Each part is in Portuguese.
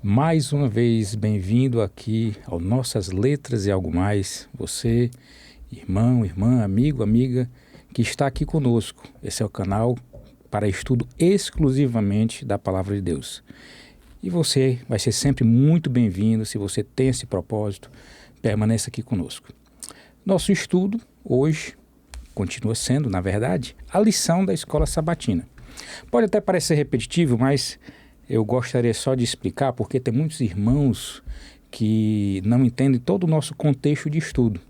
Mais uma vez, bem-vindo aqui ao Nossas Letras e Algo Mais. Você, irmão, irmã, amigo, amiga, que está aqui conosco. Esse é o canal para estudo exclusivamente da Palavra de Deus. E você vai ser sempre muito bem-vindo. Se você tem esse propósito, permaneça aqui conosco. Nosso estudo hoje continua sendo, na verdade, a lição da Escola Sabatina. Pode até parecer repetitivo, mas eu gostaria só de explicar, porque tem muitos irmãos que não entendem todo o nosso contexto de estudo.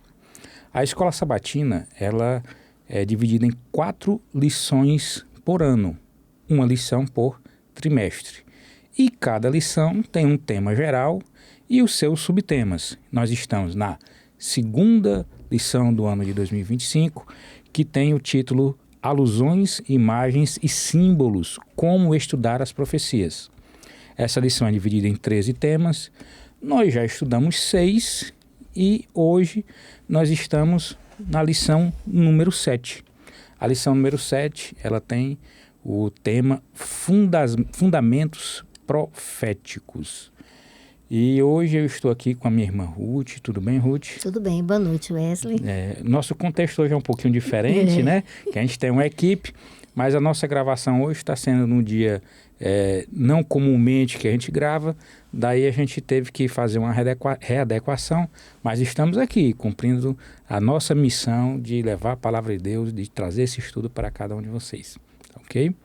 A Escola Sabatina, ela é dividida em 4 lições por ano, uma lição por trimestre. E cada lição tem um tema geral e os seus subtemas. Nós estamos na segunda lição do ano de 2025, que tem o título Alusões, Imagens e Símbolos, como estudar as profecias. Essa lição é dividida em 13 temas, nós já estudamos 6 e hoje nós estamos na lição número 7. A lição número 7, ela tem o tema Fundamentos Proféticos. E hoje eu estou aqui com a minha irmã Ruth. Tudo bem, Ruth? Tudo bem, boa noite, Wesley. Nosso contexto hoje é um pouquinho diferente, né? Que a gente tem uma equipe, mas a nossa gravação hoje está sendo num dia não comumente que a gente grava, daí a gente teve que fazer uma readequação, mas estamos aqui cumprindo a nossa missão de levar a palavra de Deus, de trazer esse estudo para cada um de vocês, ok?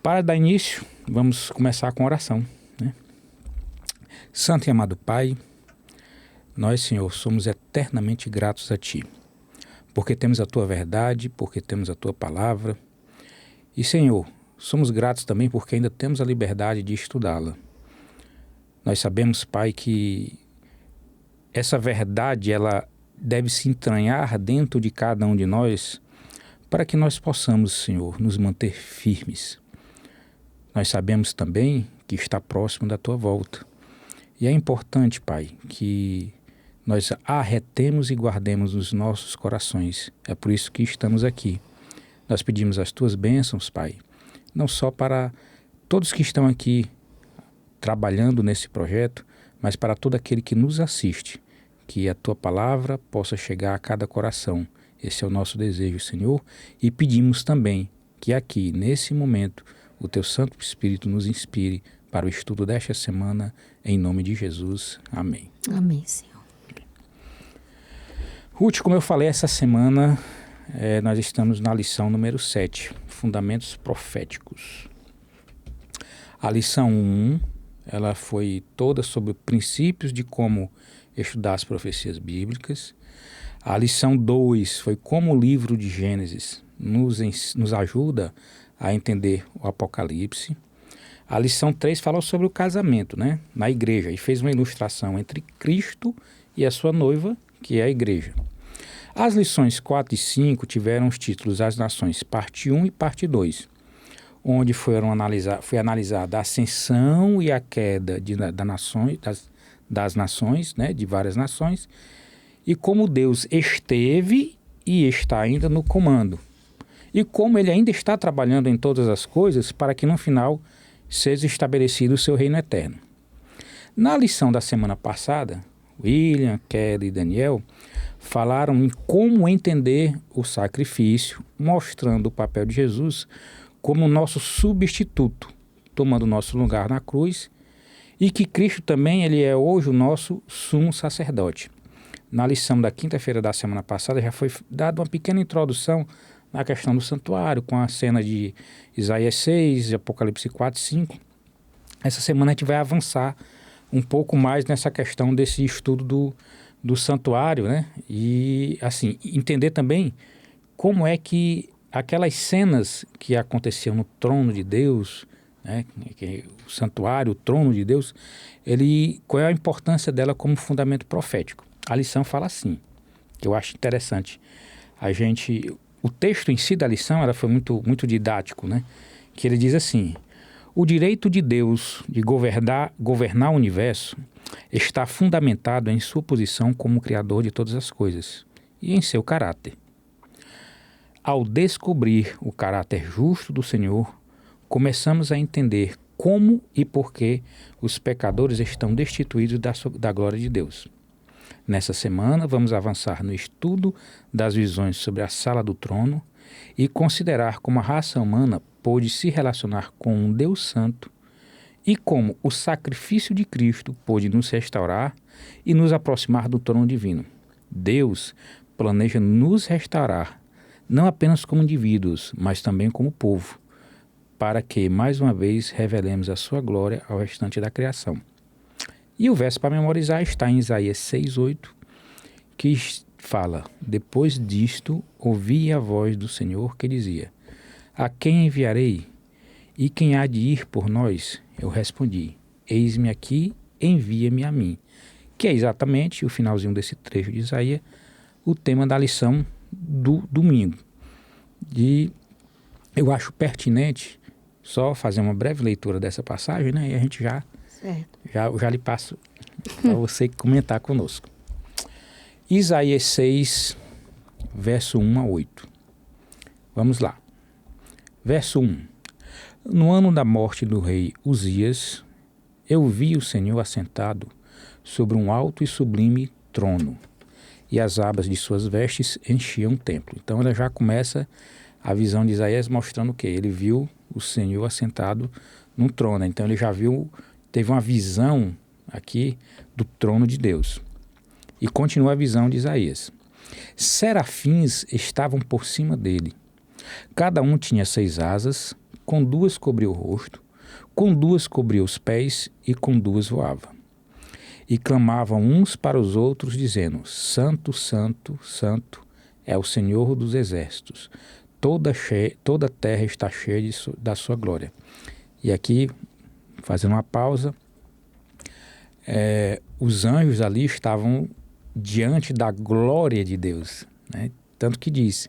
Para dar início, vamos começar com oração. Santo e amado Pai, nós, Senhor, somos eternamente gratos a Ti, porque temos a Tua verdade, porque temos a Tua palavra. E, Senhor, somos gratos também porque ainda temos a liberdade de estudá-la. Nós sabemos, Pai, que essa verdade, ela deve se entranhar dentro de cada um de nós para que nós possamos, Senhor, nos manter firmes. Nós sabemos também que está próximo da Tua volta. E é importante, Pai, que nós a retemos e guardemos nos nossos corações. É por isso que estamos aqui. Nós pedimos as Tuas bênçãos, Pai, não só para todos que estão aqui trabalhando nesse projeto, mas para todo aquele que nos assiste, que a Tua palavra possa chegar a cada coração. Esse é o nosso desejo, Senhor, e pedimos também que aqui, nesse momento, o Teu Santo Espírito nos inspire para o estudo desta semana, em nome de Jesus. Amém. Amém, Senhor. Ruth, como eu falei, essa semana nós estamos na lição número 7, Fundamentos Proféticos. A lição 1, ela foi toda sobre princípios de como estudar as profecias bíblicas. A lição 2 foi como o livro de Gênesis nos ajuda a entender o Apocalipse. A lição 3 falou sobre o casamento, né, na igreja, e fez uma ilustração entre Cristo e a sua noiva, que é a igreja. As lições 4 e 5 tiveram os títulos As Nações, parte 1 e parte 2, onde foi analisada a ascensão e a queda das nações, né, de várias nações, e como Deus esteve e está ainda no comando, e como Ele ainda está trabalhando em todas as coisas para que no final seja estabelecido o seu reino eterno. Na lição da semana passada, William, Kelly e Daniel falaram em como entender o sacrifício, mostrando o papel de Jesus como nosso substituto, tomando o nosso lugar na cruz, e que Cristo também ele é hoje o nosso sumo sacerdote. Na lição da quinta-feira da semana passada já foi dada uma pequena introdução na questão do santuário, com a cena de Isaías 6, Apocalipse 4 e 5. Essa semana a gente vai avançar um pouco mais nessa questão desse estudo do santuário, né? E, assim, entender também como é que aquelas cenas que aconteciam no trono de Deus, né? O santuário, o trono de Deus, qual é a importância dela como fundamento profético. A lição fala assim, que eu acho interessante. O texto em si da lição ela foi muito, muito didático, né? Que ele diz assim: o direito de Deus de governar o universo está fundamentado em sua posição como Criador de todas as coisas e em seu caráter. Ao descobrir o caráter justo do Senhor, começamos a entender como e por que os pecadores estão destituídos da glória de Deus. Nessa semana, vamos avançar no estudo das visões sobre a sala do trono e considerar como a raça humana pôde se relacionar com um Deus Santo e como o sacrifício de Cristo pôde nos restaurar e nos aproximar do trono divino. Deus planeja nos restaurar, não apenas como indivíduos, mas também como povo, para que, mais uma vez, revelemos a sua glória ao restante da criação. E o verso para memorizar está em Isaías 6:8, que fala: depois disto, ouvi a voz do Senhor que dizia: a quem enviarei? E quem há de ir por nós? Eu respondi: eis-me aqui, envia-me a mim. Que é exatamente o finalzinho desse trecho de Isaías, o tema da lição do domingo. E eu acho pertinente só fazer uma breve leitura dessa passagem, né? E a gente já lhe passo para você comentar conosco. Isaías 6, verso 1 a 8. Vamos lá. Verso 1. No ano da morte do rei Uzias, eu vi o Senhor assentado sobre um alto e sublime trono, e as abas de suas vestes enchiam o templo. Então ela já começa a visão de Isaías mostrando o quê? Ele viu o Senhor assentado num trono. Então ele já teve uma visão aqui do trono de Deus. E continua a visão de Isaías. Serafins estavam por cima dele. Cada um tinha 6 asas, com 2 cobria o rosto, com 2 cobria os pés e com 2 voava. E clamavam uns para os outros, dizendo: Santo, Santo, Santo é o Senhor dos exércitos. Toda a terra está cheia da sua glória. E aqui, fazendo uma pausa, os anjos ali estavam diante da glória de Deus, né? Tanto que diz,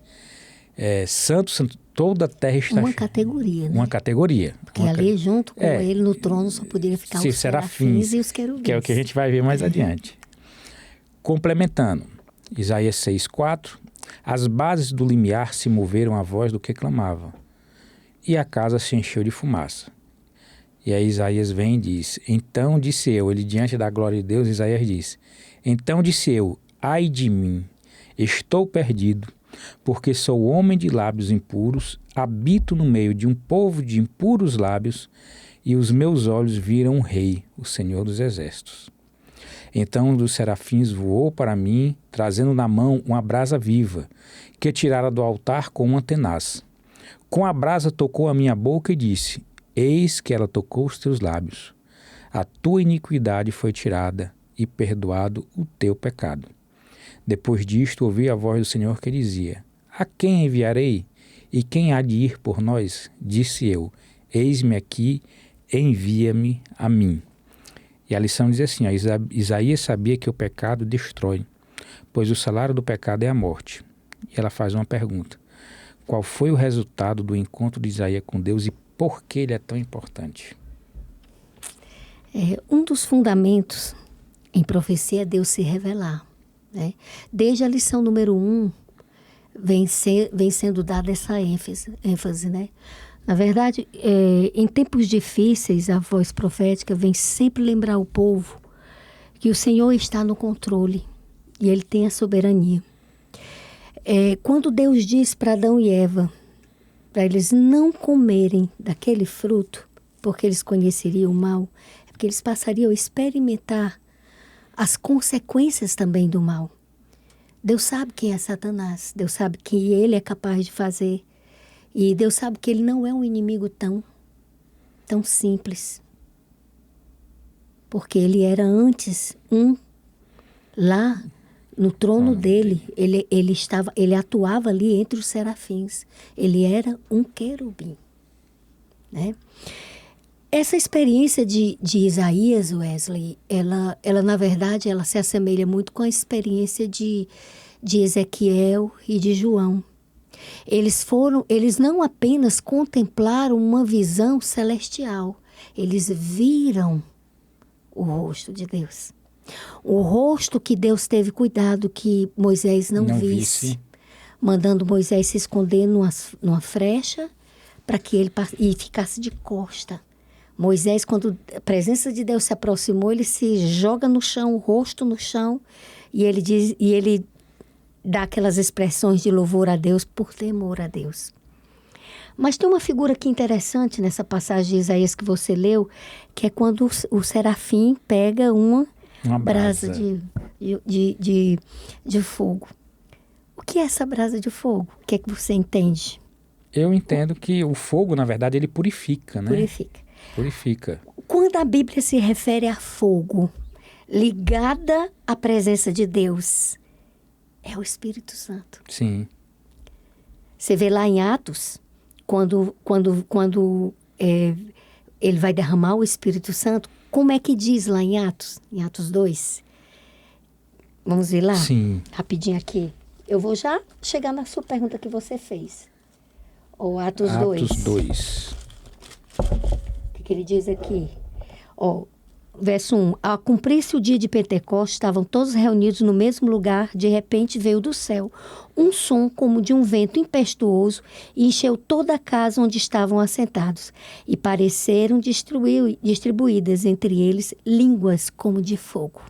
Santo, Santo, toda a terra está cheia. Uma categoria, né? Uma categoria. Porque ali junto com ele no trono só poderia ficar os serafins e os querubins. Que é o que a gente vai ver mais adiante. Complementando, Isaías 6:4, as bases do limiar se moveram à voz do que clamava, e a casa se encheu de fumaça. E aí Isaías vem e diz: então disse eu, ele diante da glória de Deus, Isaías diz: então disse eu, ai de mim, estou perdido, porque sou homem de lábios impuros, habito no meio de um povo de impuros lábios, e os meus olhos viram o Rei, o Senhor dos Exércitos. Então um dos serafins voou para mim, trazendo na mão uma brasa viva, que tirara do altar com uma tenaz. Com a brasa tocou a minha boca e disse: eis que ela tocou os teus lábios. A tua iniquidade foi tirada e perdoado o teu pecado. Depois disto ouvi a voz do Senhor que dizia: a quem enviarei? E quem há de ir por nós? Disse eu: eis-me aqui, envia-me a mim. E a lição diz assim: Isaías sabia que o pecado destrói, pois o salário do pecado é a morte. E ela faz uma pergunta: qual foi o resultado do encontro de Isaías com Deus e por que ele é tão importante? Um dos fundamentos em profecia é Deus se revelar, né? Desde a lição número 1 vem sendo dada essa ênfase, né? Na verdade, em tempos difíceis, a voz profética vem sempre lembrar o povo que o Senhor está no controle e Ele tem a soberania. Quando Deus diz para Adão e Eva, para eles não comerem daquele fruto, porque eles conheceriam o mal, é porque eles passariam a experimentar as consequências também do mal. Deus sabe quem é Satanás, Deus sabe que ele é capaz de fazer. E Deus sabe que ele não é um inimigo tão simples. Porque ele era antes lá no trono dele. Ele atuava ali entre os serafins. Ele era um querubim, né? Essa experiência de Isaías, Wesley, ela na verdade, ela se assemelha muito com a experiência de Ezequiel e de João. Eles não apenas contemplaram uma visão celestial, eles viram o rosto de Deus. O rosto que Deus teve cuidado que Moisés não visse, mandando Moisés se esconder numa frecha para que ele ficasse de costa, Moisés, quando a presença de Deus se aproximou, ele se joga no chão, o rosto no chão, e ele dá aquelas expressões de louvor a Deus por temor a Deus. Mas tem uma figura aqui interessante nessa passagem de Isaías que você leu, que é quando o serafim pega uma brasa de fogo. O que é essa brasa de fogo? O que é que você entende? Eu entendo que o fogo, na verdade, ele purifica, né? Purifica. Quando a Bíblia se refere a fogo, ligada à presença de Deus, é o Espírito Santo. Sim. Você vê lá em Atos, quando ele vai derramar o Espírito Santo, como é que diz lá em Atos 2? Vamos ver lá? Sim. Rapidinho aqui. Eu vou já chegar na sua pergunta que você fez. Ou Atos 2. Atos 2. O que ele diz aqui? Verso 1. Ao cumprir-se o dia de Pentecostes, estavam todos reunidos no mesmo lugar. De repente veio do céu um som como de um vento impetuoso e encheu toda a casa onde estavam assentados. E pareceram distribuídas entre eles línguas como de fogo.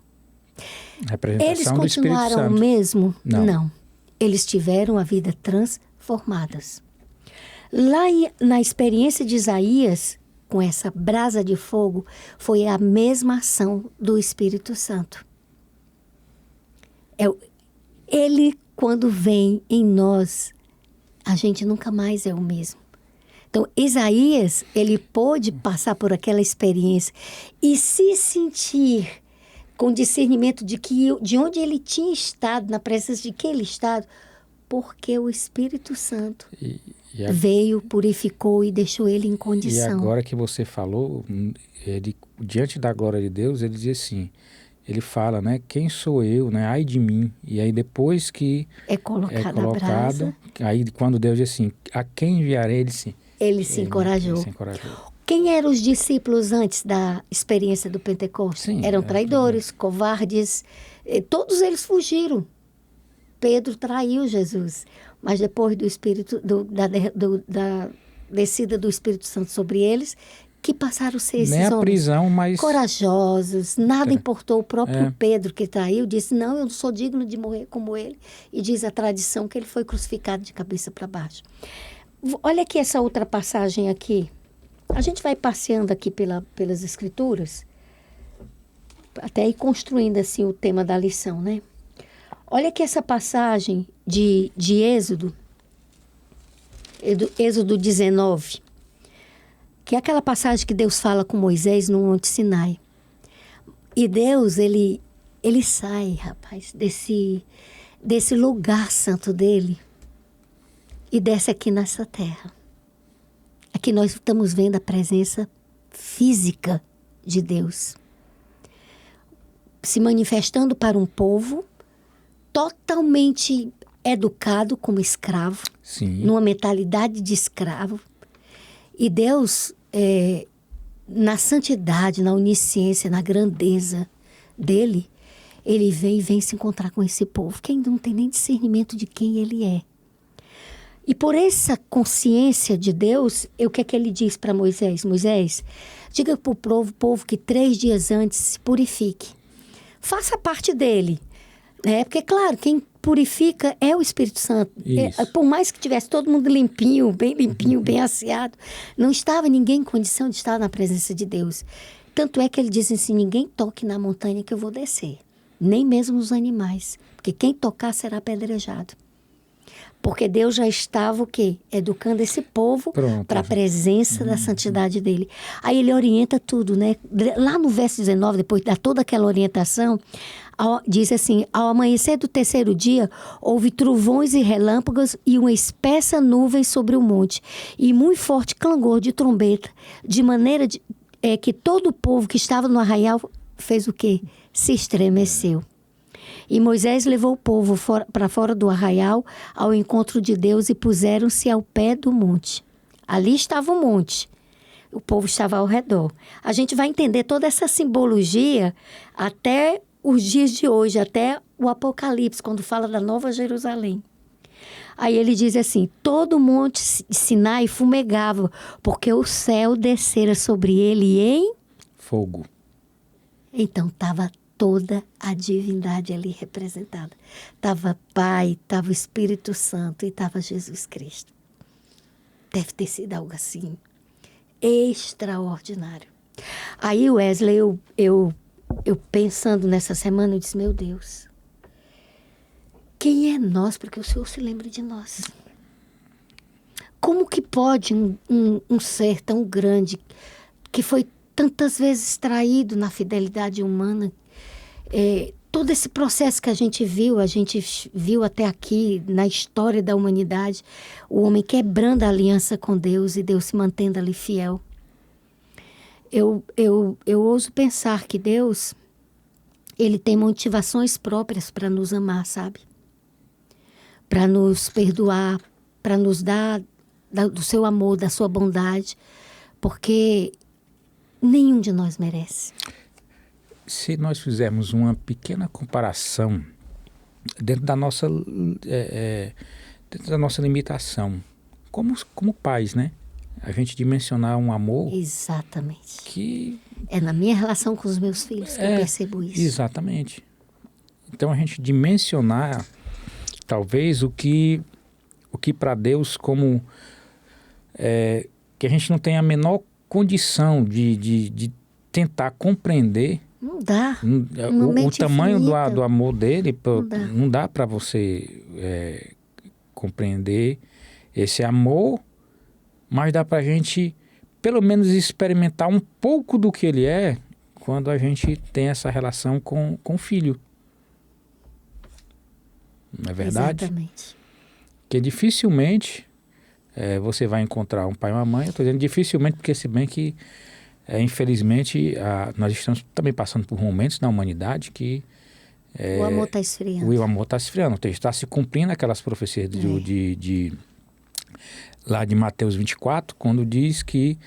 Eles continuaram o mesmo? Não. Eles tiveram a vida transformadas. Lá na experiência de Isaías, com essa brasa de fogo, foi a mesma ação do Espírito Santo. Ele, quando vem em nós, a gente nunca mais é o mesmo. Então, Isaías, ele pôde passar por aquela experiência e se sentir com discernimento de onde ele tinha estado, na presença de quem ele estava, porque o Espírito Santo veio, purificou e deixou ele em condição. E agora que você falou, diante da glória de Deus, ele diz assim, ele fala, né, quem sou eu, né, ai de mim. E aí depois que é colocado a brasa, aí quando Deus diz assim, a quem enviarei, ele se encorajou. Quem eram os discípulos antes da experiência do Pentecostes? Sim, eram traidores, covardes, todos eles fugiram. Pedro traiu Jesus, mas depois da descida do Espírito Santo sobre eles, que passaram a ser esses homens prisão, mas corajosos, nada importou. O próprio Pedro que traiu disse, não, eu não sou digno de morrer como ele, e diz a tradição que ele foi crucificado de cabeça para baixo. Olha aqui essa outra passagem aqui. A gente vai passeando aqui pelas Escrituras, até ir construindo assim o tema da lição, né? Olha aqui essa passagem de Êxodo 19, que é aquela passagem que Deus fala com Moisés no Monte Sinai. E Deus, ele sai, rapaz, desse lugar santo dele e desce aqui nessa terra. Aqui nós estamos vendo a presença física de Deus se manifestando para um povo totalmente educado como escravo, sim, numa mentalidade de escravo. E Deus, na santidade, na onisciência, na grandeza dele, ele vem se encontrar com esse povo, que ainda não tem nem discernimento de quem ele é. E por essa consciência de Deus, o que é que ele diz para Moisés? Moisés, diga para o povo que 3 dias antes se purifique. Faça parte dele. Porque, claro, quem purifica é o Espírito Santo. Por mais que tivesse todo mundo limpinho, bem asseado, não estava ninguém em condição de estar na presença de Deus. Tanto é que ele diz assim, ninguém toque na montanha que eu vou descer. Nem mesmo os animais. Porque quem tocar será apedrejado. Porque Deus já estava o quê? Educando esse povo para a presença da santidade dele. Aí ele orienta tudo, né? Lá no verso 19, depois de dar toda aquela orientação, diz assim, ao amanhecer do 3º dia, houve trovões e relâmpagos e uma espessa nuvem sobre o monte, e muito forte clangor de trombeta, de maneira que todo o povo que estava no arraial fez o quê? Se estremeceu. E Moisés levou o povo para fora do arraial ao encontro de Deus e puseram-se ao pé do monte. Ali estava o monte. O povo estava ao redor. A gente vai entender toda essa simbologia até os dias de hoje, até o Apocalipse, quando fala da Nova Jerusalém. Aí ele diz assim, todo o monte Sinai fumegava, porque o céu descera sobre ele em Fogo. Então estava toda a divindade ali representada. Estava Pai, estava o Espírito Santo e estava Jesus Cristo. Deve ter sido algo assim extraordinário. Aí, Wesley, eu pensando nessa semana, eu disse, meu Deus, quem é nós para que o Senhor se lembre de nós? Como que pode um ser tão grande, que foi tantas vezes traído na fidelidade humana, todo esse processo que a gente viu até aqui na história da humanidade, o homem quebrando a aliança com Deus e Deus se mantendo ali fiel. Eu ouso pensar que Deus, ele tem motivações próprias para nos amar, sabe? Para nos perdoar, para nos dar do seu amor, da sua bondade, porque nenhum de nós merece. Se nós fizermos uma pequena comparação dentro da nossa limitação, como pais, né? A gente dimensionar um amor... Exatamente. Que... É na minha relação com os meus filhos que eu percebo isso. Exatamente. Então a gente dimensionar talvez o que para Deus como... que a gente não tem a menor condição de tentar compreender. Não dá. O tamanho do amor dele, não dá para você compreender esse amor, mas dá para a gente pelo menos experimentar um pouco do que ele é quando a gente tem essa relação com o filho. Não é verdade? Exatamente. Que dificilmente você vai encontrar um pai e uma mãe. Eu estou dizendo dificilmente, porque se bem que infelizmente nós estamos também passando por momentos na humanidade que o amor está esfriando. O amor está esfriando. Está se cumprindo aquelas profecias lá de Mateus 24, quando diz que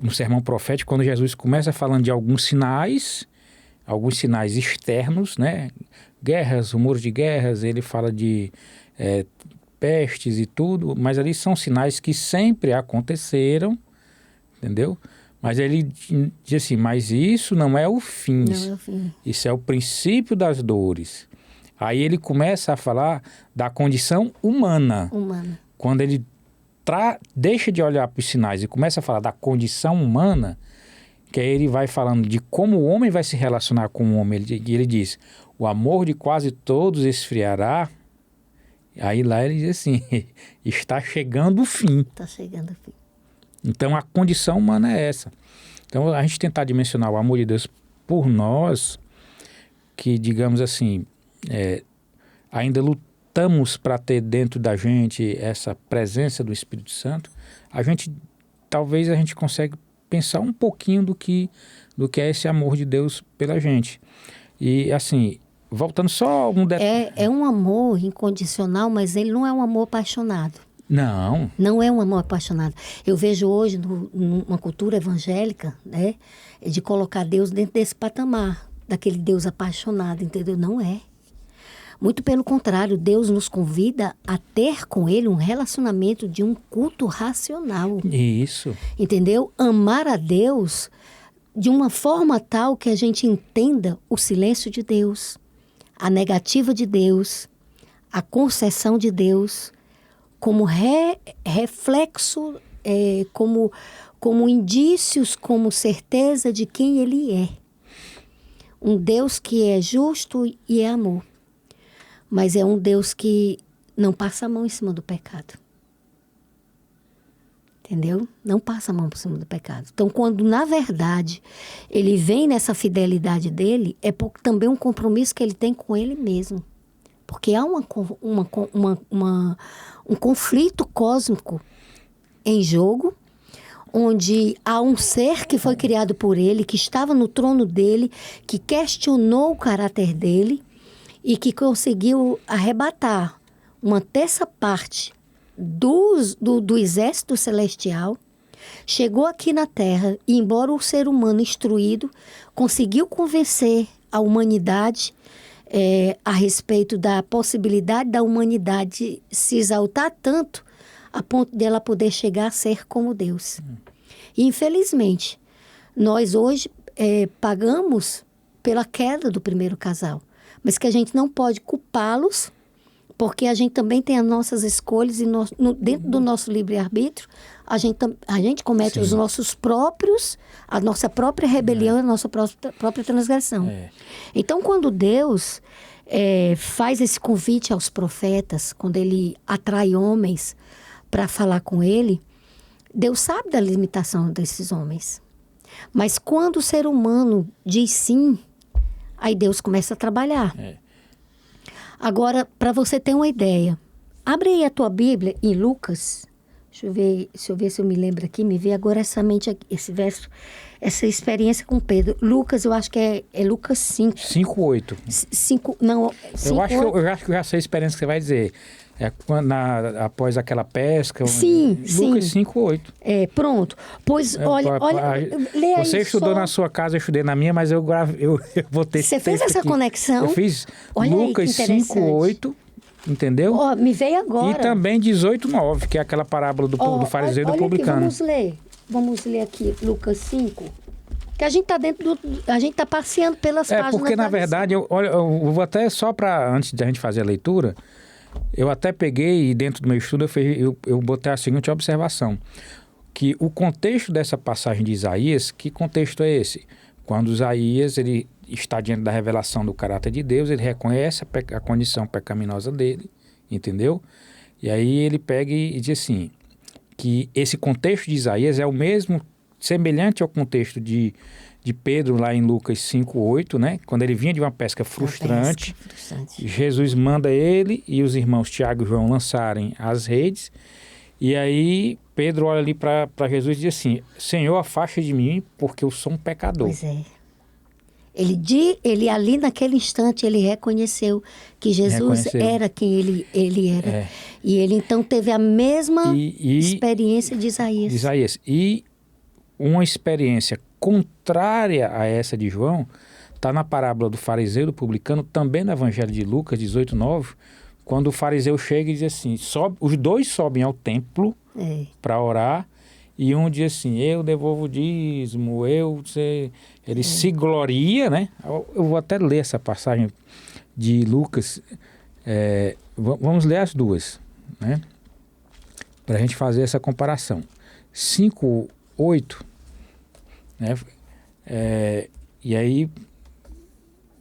no sermão profético, quando Jesus começa falando de alguns sinais externos, né? Guerras, rumores de guerras, ele fala de pestes e tudo, mas ali são sinais que sempre aconteceram, entendeu? Mas ele diz assim, mas isso não é o fim. Não é o fim. Isso é o princípio das dores. Aí ele começa a falar da condição humana. Quando ele deixa de olhar para os sinais e começa a falar da condição humana, que aí ele vai falando de como o homem vai se relacionar com o homem. E ele diz, o amor de quase todos esfriará. Aí lá ele diz assim, está chegando o fim. Está chegando o fim. Então a condição humana é essa. Então a gente tentar dimensionar o amor de Deus por nós, que digamos assim, ainda lutamos para ter dentro da gente essa presença do Espírito Santo, talvez a gente consiga pensar um pouquinho do que é esse amor de Deus pela gente. E assim, voltando só um detalhe. É um amor incondicional, mas ele não é um amor apaixonado. Não. Não é um amor apaixonado. Eu vejo hoje numa cultura evangélica, né, de colocar Deus dentro desse patamar, daquele Deus apaixonado, entendeu? Não é. Muito pelo contrário, Deus nos convida a ter com Ele um relacionamento de um culto racional. Isso. Entendeu? Amar a Deus de uma forma tal que a gente entenda o silêncio de Deus, a negativa de Deus, a concessão de Deus, como reflexo, como indícios, como certeza de quem Ele é. Um Deus que é justo e é amor. Mas é um Deus que não passa a mão em cima do pecado. Entendeu? Não passa a mão por cima do pecado. Então, quando, na verdade, ele vem nessa fidelidade dele, é também um compromisso que ele tem com ele mesmo. Porque há um conflito cósmico em jogo, onde há um ser que foi criado por ele, que estava no trono dele, que questionou o caráter dele e que conseguiu arrebatar uma terça parte do exército celestial, chegou aqui na Terra e, embora o ser humano instruído, conseguiu convencer a humanidade a respeito da possibilidade da humanidade se exaltar tanto a ponto dela poder chegar a ser como Deus. E, infelizmente, nós hoje pagamos pela queda do primeiro casal, mas que a gente não pode culpá-los, porque a gente também tem as nossas escolhas e dentro do nosso livre-arbítrio, a gente comete Sim. os nossos próprios, a nossa própria rebelião, a nossa própria transgressão. Então, quando Deus faz esse convite aos profetas, quando ele atrai homens para falar com ele, Deus sabe da limitação desses homens. Mas quando o ser humano diz sim, aí Deus começa a trabalhar. Agora, para você ter uma ideia, abre aí a tua Bíblia em Lucas. Deixa eu ver se eu me lembro aqui. Me vê agora esse verso, essa experiência com Pedro. Lucas, eu acho que é Lucas 5. 5:8. 5, não, 5, Eu acho que eu já sei a experiência que você vai dizer. Após aquela pesca. Sim, Lucas sim. 5:8. Pronto. Pois, olha, lê aí. Você estudou só... na sua casa, eu estudei na minha, mas eu vou ter Você fez essa aqui. conexão? Eu fiz Olha Lucas 5:8, entendeu? Me veio agora. E também 18:9, que é aquela parábola do fariseu e do publicano. Aqui, vamos ler aqui Lucas 5. Que a gente está a gente está passeando pelas páginas. Porque na verdade, eu vou até só para, antes da gente fazer a leitura, eu até peguei e dentro do meu estudo eu botei a seguinte observação, que o contexto dessa passagem de Isaías, que contexto é esse? Quando Isaías ele está diante da revelação do caráter de Deus, ele reconhece a condição pecaminosa dele, entendeu? E aí ele pega e diz assim, que esse contexto de Isaías é o mesmo, semelhante ao contexto de Pedro lá em Lucas 5:8, né? Quando ele vinha de uma pesca frustrante, Jesus manda ele e os irmãos Tiago e João lançarem as redes, e aí Pedro olha ali para Jesus e diz assim, Senhor, afasta de mim porque eu sou um pecador. Pois é. Ele ali naquele instante, ele reconheceu que Jesus era quem ele era. E ele então teve a mesma experiência de Isaías. E uma experiência contrária a essa de João está na parábola do fariseu e do publicano, também no Evangelho de Lucas 18:9, quando o fariseu chega e diz assim, os dois sobem ao templo para orar, e um diz assim, eu devolvo o dízimo, ele se gloria, né? Eu vou até ler essa passagem de Lucas, vamos ler as duas, né? Para a gente fazer essa comparação. 5:8, né? E aí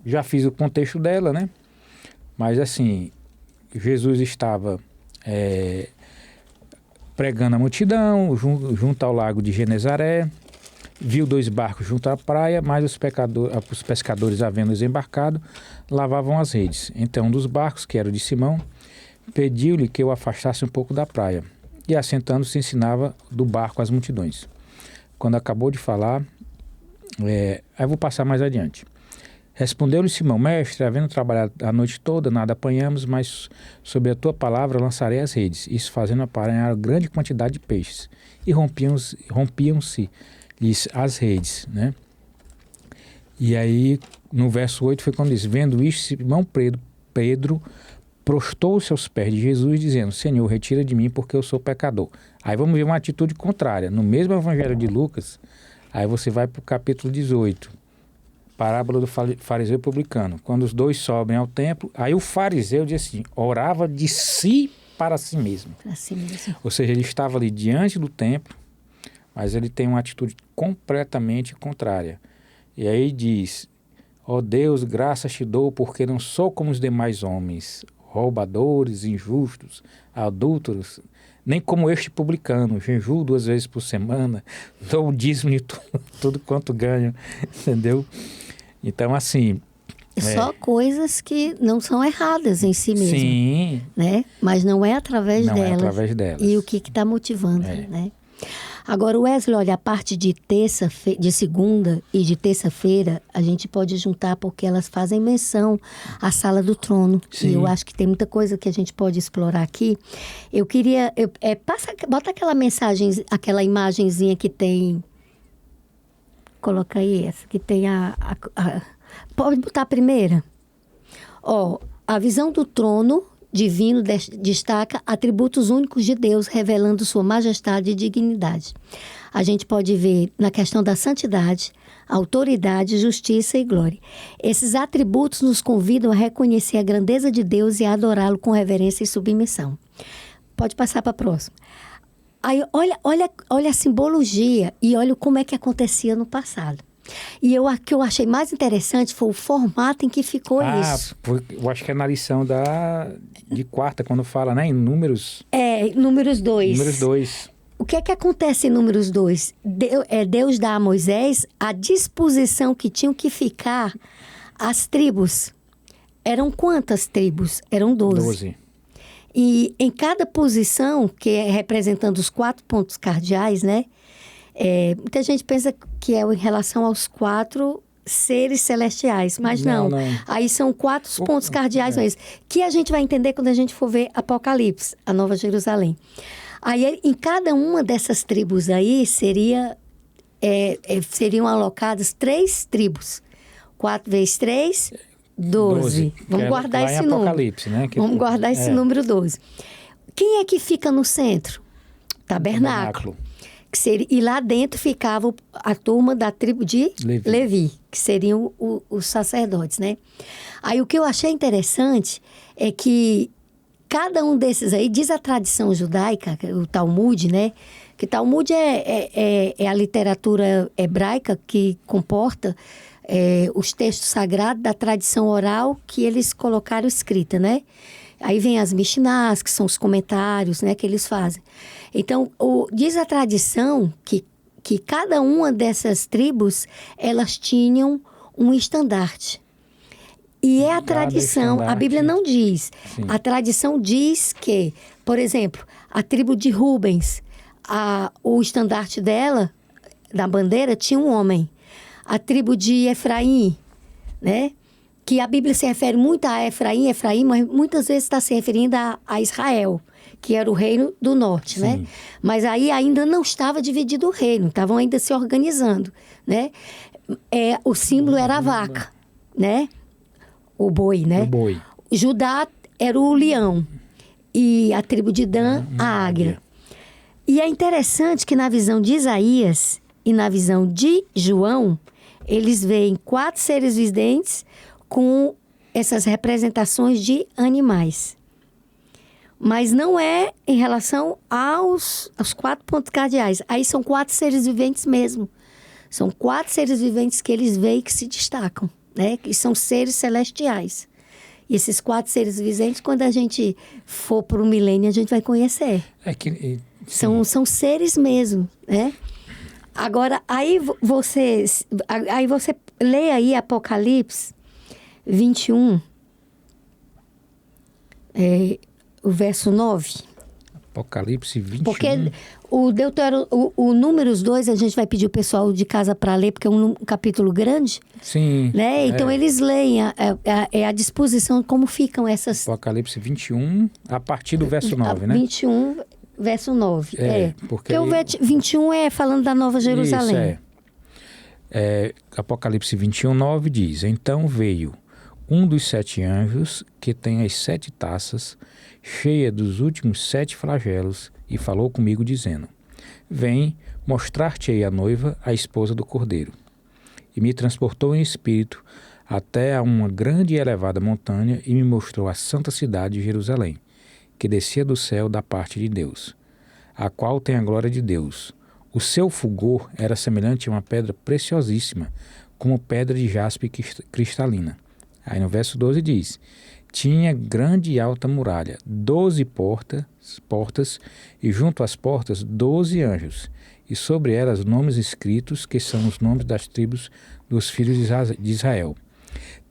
já fiz o contexto dela, né? Mas assim, Jesus estava pregando a multidão junto ao lago de Genezaré, viu 2 barcos junto à praia, mas os pescadores, havendo desembarcado, lavavam as redes. Então um dos barcos, que era o de Simão, pediu-lhe que o afastasse um pouco da praia, e assentando-se ensinava do barco as multidões. Quando acabou de falar, aí eu vou passar mais adiante. Respondeu-lhe Simão, mestre, havendo trabalhado a noite toda, nada apanhamos, mas sobre a tua palavra lançarei as redes. Isso fazendo apanhar grande quantidade de peixes. E rompiam-se-lhes as redes, né? E aí, no verso 8, foi quando diz, vendo isto, Simão Pedro prostou-se aos pés de Jesus, dizendo, Senhor, retira de mim, porque eu sou pecador. Aí vamos ver uma atitude contrária. No mesmo Evangelho de Lucas, aí você vai para o capítulo 18, parábola do fariseu e publicano. Quando os dois sobem ao templo, aí o fariseu diz assim, orava de si para si mesmo. Para si mesmo. Ou seja, ele estava ali diante do templo, mas ele tem uma atitude completamente contrária. E aí diz, ó Deus, graças te dou, porque não sou como os demais homens, roubadores, injustos, adúlteros, nem como este publicano, jejuo 2 vezes por semana, dou o dízimo de tudo quanto ganho, entendeu? Então, assim... Só coisas que não são erradas em si mesmo. Sim. Né? Mas não é através delas. Não é através delas. E o que está motivando, né? Agora, Wesley, olha, a parte de segunda e de terça-feira, a gente pode juntar porque elas fazem menção à sala do trono. Sim. E eu acho que tem muita coisa que a gente pode explorar aqui. Eu queria... bota aquela mensagem, aquela imagenzinha que tem... Coloca aí essa, que tem pode botar a primeira? A visão do trono divino destaca atributos únicos de Deus, revelando sua majestade e dignidade. A gente pode ver na questão da santidade, autoridade, justiça e glória. Esses atributos nos convidam a reconhecer a grandeza de Deus e a adorá-lo com reverência e submissão. Pode passar para a próxima. Aí, olha a simbologia e olha como é que acontecia no passado. E o que eu achei mais interessante foi o formato em que ficou isso. Eu acho que é na lição de quarta, quando fala, né, em Números. Números 2. Números 2. O que é que acontece em Números 2? Deus dá a Moisés a disposição que tinham que ficar as tribos. Eram quantas tribos? Eram 12. E em cada posição, que é representando os 4 pontos cardeais, né? Muita gente pensa que é em relação aos 4 seres celestiais, mas não. Aí são 4 pontos cardeais mesmo, que a gente vai entender quando a gente for ver Apocalipse, a Nova Jerusalém. Aí, em cada uma dessas tribos aí, seriam alocadas 3 tribos. 4 vezes 3, 12. Vamos guardar esse número. Apocalipse, né? Vamos guardar esse número 12. Quem é que fica no centro? Tabernáculo. E lá dentro ficava a turma da tribo de Levi, que seriam os sacerdotes, né? Aí o que eu achei interessante é que cada um desses aí, diz a tradição judaica, o Talmud, né? Que Talmud é a literatura hebraica que comporta os textos sagrados da tradição oral que eles colocaram escrita, né? Aí vem as Mishnahs, que são os comentários, né, que eles fazem. Então, diz a tradição que cada uma dessas tribos, elas tinham um estandarte. E é a tradição, a Bíblia não diz. Sim. A tradição diz que, por exemplo, a tribo de Rubens, o estandarte dela, da bandeira, tinha um homem. A tribo de Efraim, né? Que a Bíblia se refere muito a Efraim, mas muitas vezes está se referindo a Israel, que era o reino do norte, sim, né? Mas aí ainda não estava dividido o reino, estavam ainda se organizando, né? O símbolo era a vaca, né? O boi, né? O boi. Judá era o leão e a tribo de Dan, a águia. E é interessante que na visão de Isaías e na visão de João, eles veem 4 seres viventes com essas representações de animais. Mas não é em relação aos 4 pontos cardeais. Aí são 4 seres viventes mesmo. São 4 seres viventes que eles veem que se destacam, né? Que são seres celestiais. E esses 4 seres viventes, quando a gente for para o milênio, a gente vai conhecer. São seres mesmo, né? Agora, aí você lê aí Apocalipse 21, o verso 9. Apocalipse 21. Porque o Números 2, a gente vai pedir o pessoal de casa para ler, porque é um capítulo grande. Sim. Né? Então, eles leem a disposição, como ficam essas... Apocalipse 21, a partir do verso 9, né? 21, verso 9. Porque o 21 é falando da Nova Jerusalém. Isso, Apocalipse 21, 9 diz: Então veio um dos 7 anjos que tem as 7 taças, cheia dos últimos 7 flagelos, e falou comigo dizendo: Vem, mostrar-te-ei a noiva, a esposa do Cordeiro. E me transportou em espírito até a uma grande e elevada montanha e me mostrou a santa cidade de Jerusalém, que descia do céu da parte de Deus, a qual tem a glória de Deus. O seu fulgor era semelhante a uma pedra preciosíssima, como pedra de jaspe cristalina. Aí no verso 12 diz: Tinha grande e alta muralha, 12 portas, e junto às portas 12 anjos, e sobre elas nomes escritos, que são os nomes das tribos dos filhos de Israel.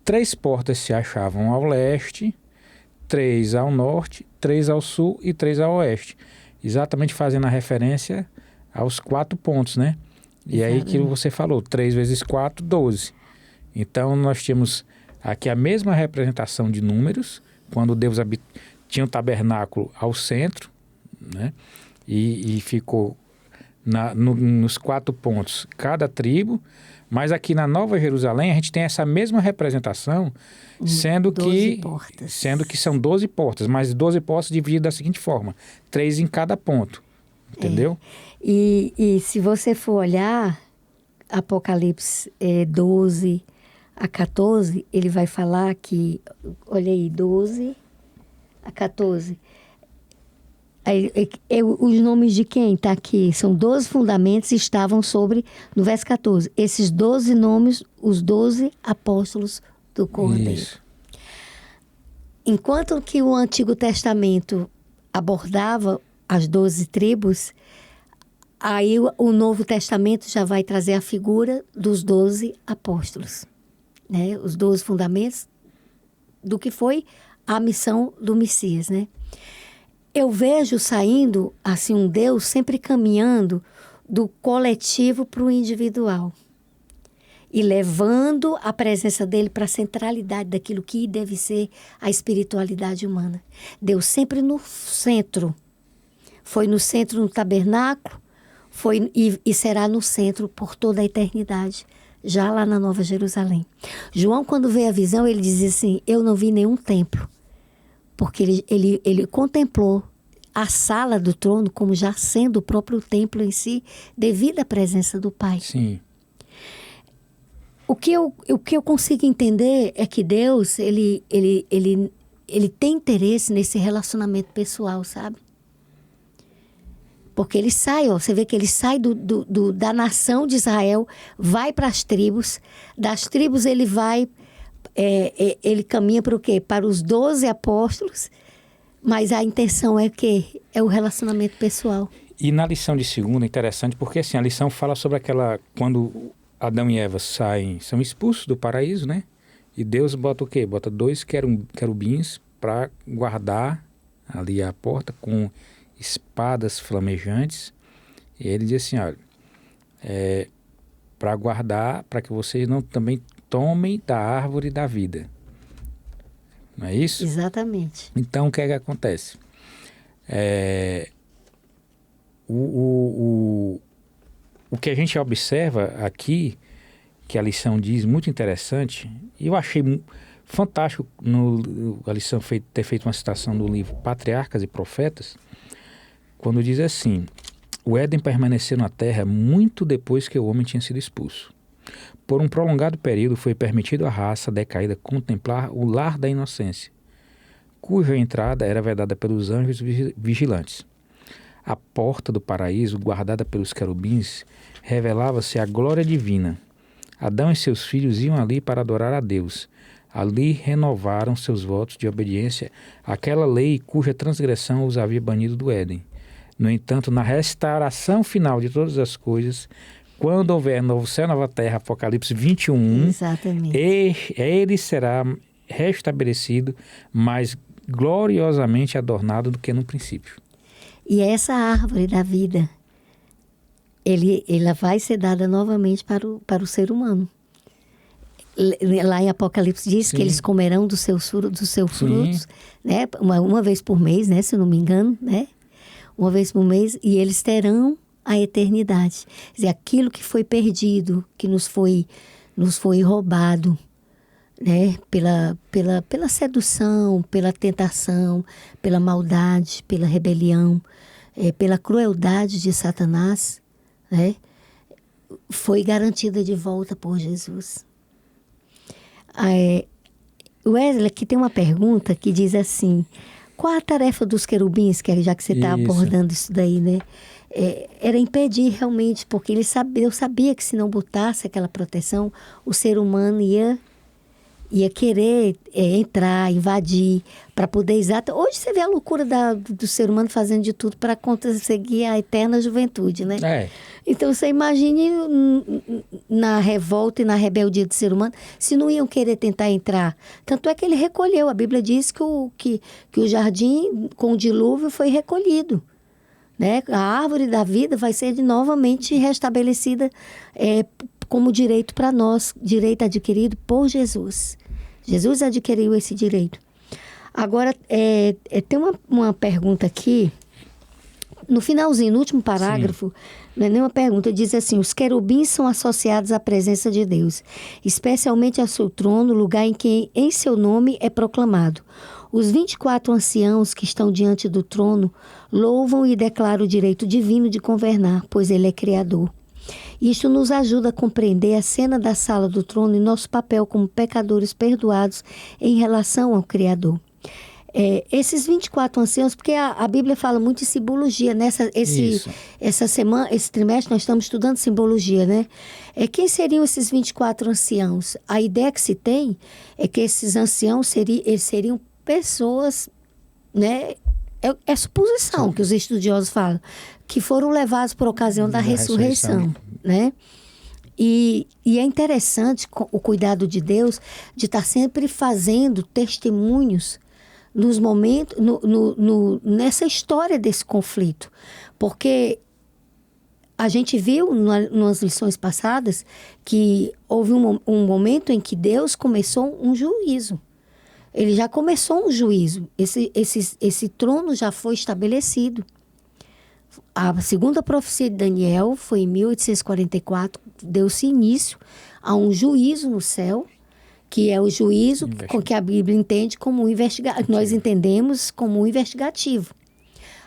3 portas se achavam ao leste, 3 ao norte, 3 ao sul e 3 ao oeste. Exatamente fazendo a referência aos 4 pontos, né? E aí que você falou, 3 vezes 4, 12. Então nós tínhamos aqui a mesma representação de números, quando Deus tinha um tabernáculo ao centro, né? E ficou nos 4 pontos, cada tribo, mas aqui na Nova Jerusalém a gente tem essa mesma representação, sendo que são 12 portas, mas 12 portas divididas da seguinte forma, 3 em cada ponto, entendeu? E se você for olhar, Apocalipse 12 a 14, ele vai falar que, olha aí, 12 a 14... os nomes de quem está aqui são 12 fundamentos, estavam sobre, no verso 14, esses 12 nomes, os 12 apóstolos do Cordeiro. Isso. Enquanto que o Antigo Testamento abordava as 12 tribos, aí o Novo Testamento já vai trazer a figura dos 12 apóstolos, né? Os 12 fundamentos do que foi a missão do Messias, né? Eu vejo saindo, assim, um Deus sempre caminhando do coletivo para o individual. E levando a presença dele para a centralidade daquilo que deve ser a espiritualidade humana. Deus sempre no centro. Foi no centro no tabernáculo, e será no centro por toda a eternidade, já lá na Nova Jerusalém. João, quando vê a visão, ele diz assim, eu não vi nenhum templo. Porque ele contemplou a sala do trono como já sendo o próprio templo em si, devido à presença do Pai. Sim. O que eu consigo entender é que Deus, ele tem interesse nesse relacionamento pessoal, sabe? Porque ele sai, você vê que ele sai da nação de Israel, vai para as tribos, das tribos ele vai... ele caminha para o quê? Para os 12 apóstolos, mas a intenção é o quê? É o relacionamento pessoal. E na lição de segunda, interessante, porque assim, a lição fala sobre quando Adão e Eva são expulsos do paraíso, né? E Deus bota o quê? Bota 2 querubins para guardar ali a porta com espadas flamejantes. E ele diz assim, olha, para guardar, para que vocês não também tomem da árvore da vida. Não é isso? Exatamente. Então, o que é que acontece? O que a gente observa aqui, que a lição diz, muito interessante, e eu achei fantástico a lição ter feito uma citação do livro Patriarcas e Profetas, quando diz assim, o Éden permaneceu na terra muito depois que o homem tinha sido expulso. Por um prolongado período foi permitido à raça decaída contemplar o lar da inocência, cuja entrada era vedada pelos anjos vigilantes. A porta do paraíso, guardada pelos querubins, revelava-se a glória divina. Adão e seus filhos iam ali para adorar a Deus. Ali renovaram seus votos de obediência àquela lei cuja transgressão os havia banido do Éden. No entanto, na restauração final de todas as coisas, quando houver novo céu e nova terra, Apocalipse 21, exatamente, ele será restabelecido, mais gloriosamente adornado do que no princípio. E essa árvore da vida, ela vai ser dada novamente para o ser humano. Lá em Apocalipse diz que eles comerão dos seus frutos, né? Uma vez por mês, né? Se eu não me engano, né? Uma vez por mês, e eles terão a eternidade. Quer dizer, aquilo que foi perdido, que nos foi roubado, né? Pela sedução, pela tentação, pela maldade, pela rebelião, pela crueldade de Satanás, né? Foi garantida de volta por Jesus. Wesley, aqui tem uma pergunta que diz assim, qual a tarefa dos querubins, já que você está abordando isso daí, né? Era impedir realmente, porque eu sabia que se não botasse aquela proteção, o ser humano ia querer entrar, invadir, para poder Hoje você vê a loucura do ser humano fazendo de tudo para conseguir a eterna juventude, né? Então você imagine na revolta e na rebeldia do ser humano, se não iam querer tentar entrar. Tanto é que ele recolheu. A Bíblia diz que o jardim com o dilúvio foi recolhido, né? A árvore da vida vai ser novamente restabelecida como direito para nós, direito adquirido por Jesus. Jesus adquiriu esse direito. Agora, tem uma pergunta aqui No finalzinho, no último parágrafo, não é nenhuma pergunta, diz assim: os querubins são associados à presença de Deus, especialmente ao seu trono, lugar em que em seu nome é proclamado. Os 24 anciãos que estão diante do trono louvam e declaram o direito divino de governar, pois ele é Criador. Isto nos ajuda a compreender a cena da sala do trono e nosso papel como pecadores perdoados em relação ao Criador. Esses 24 anciãos, porque a Bíblia fala muito de simbologia, essa semana, esse trimestre nós estamos estudando simbologia, né? Quem seriam esses 24 anciãos? A ideia que se tem é que esses anciãos seriam pessoas, né? É suposição que os estudiosos falam, que foram levados por ocasião da ressurreição, né? E é interessante o cuidado de Deus de estar sempre fazendo testemunhos nos momentos, nessa história desse conflito. Porque a gente viu nas lições passadas que houve um momento em que Deus começou um juízo. Ele já começou um juízo. Esse trono já foi estabelecido. A segunda profecia de Daniel foi em 1844. Deu-se início a um juízo no céu, que é o juízo com que a Bíblia entende como nós entendemos como um investigativo.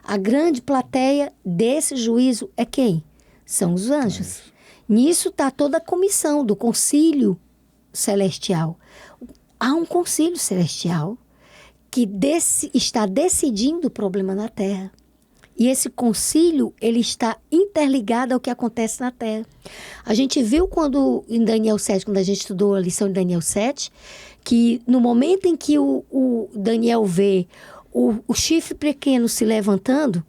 A grande plateia desse juízo é quem? São os anjos. Nisso está toda a comissão do concílio celestial. Há um concílio celestial que está decidindo o problema na Terra. E esse concílio, ele está interligado ao que acontece na Terra. A gente viu em Daniel 7, quando a gente estudou a lição de Daniel 7, que no momento em que o Daniel vê o chifre pequeno se levantando,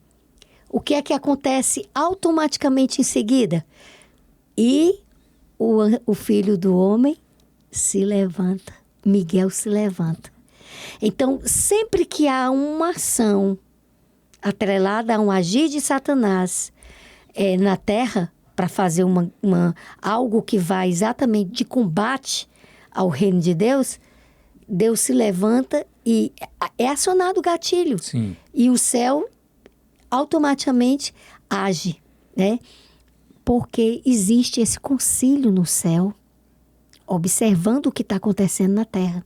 o que é que acontece automaticamente em seguida? E o filho do homem se levanta, Miguel se levanta. Então, sempre que há uma ação atrelada a um agir de Satanás na Terra, para fazer algo que vai exatamente de combate ao reino de Deus, Deus se levanta e é acionado o gatilho. Sim. E o céu automaticamente age, né? Porque existe esse concílio no céu, observando o que está acontecendo na Terra.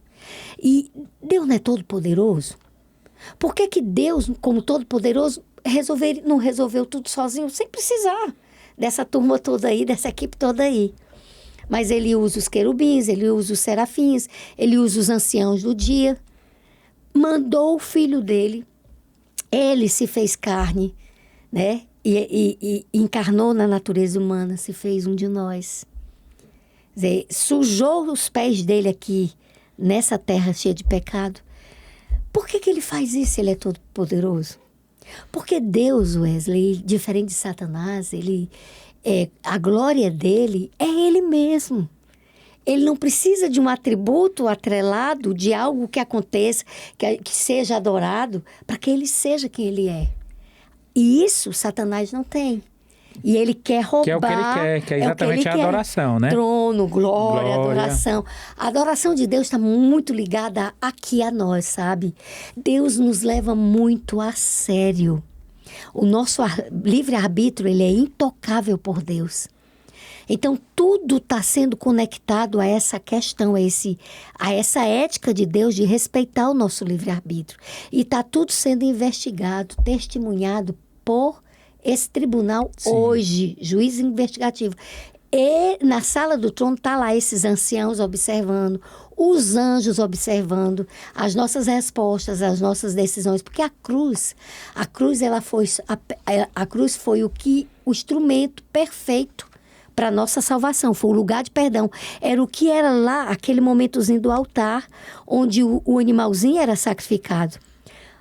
E Deus não é todo poderoso? Por que Deus, como todo-poderoso, não resolveu tudo sozinho, sem precisar dessa turma toda aí, dessa equipe toda aí? Mas ele usa os querubins, ele usa os serafins, ele usa os anciãos do dia. Mandou o filho dele, ele se fez carne, né? E encarnou na natureza humana, se fez um de nós. Quer dizer, sujou os pés dele aqui, nessa terra cheia de pecado. Por que ele faz isso? Ele é todo poderoso. Porque Deus, Wesley, diferente de Satanás, a glória dele é ele mesmo. Ele não precisa de um atributo atrelado, de algo que aconteça, que seja adorado, para que ele seja quem ele é. E isso Satanás não tem. E ele quer roubar... Que é o que ele quer, que é exatamente a adoração, né? Trono, glória, adoração. A adoração de Deus está muito ligada aqui a nós, sabe? Deus nos leva muito a sério. O nosso livre-arbítrio, ele é intocável por Deus. Então, tudo está sendo conectado a essa questão, a essa ética de Deus de respeitar o nosso livre-arbítrio. E está tudo sendo investigado, testemunhado por esse tribunal. Sim. Hoje, juiz investigativo. E na sala do trono está lá esses anciãos observando, os anjos observando as nossas respostas, as nossas decisões. Porque a cruz foi o instrumento perfeito para a nossa salvação, foi o lugar de perdão. Era o que era lá, aquele momentozinho do altar, onde o animalzinho era sacrificado.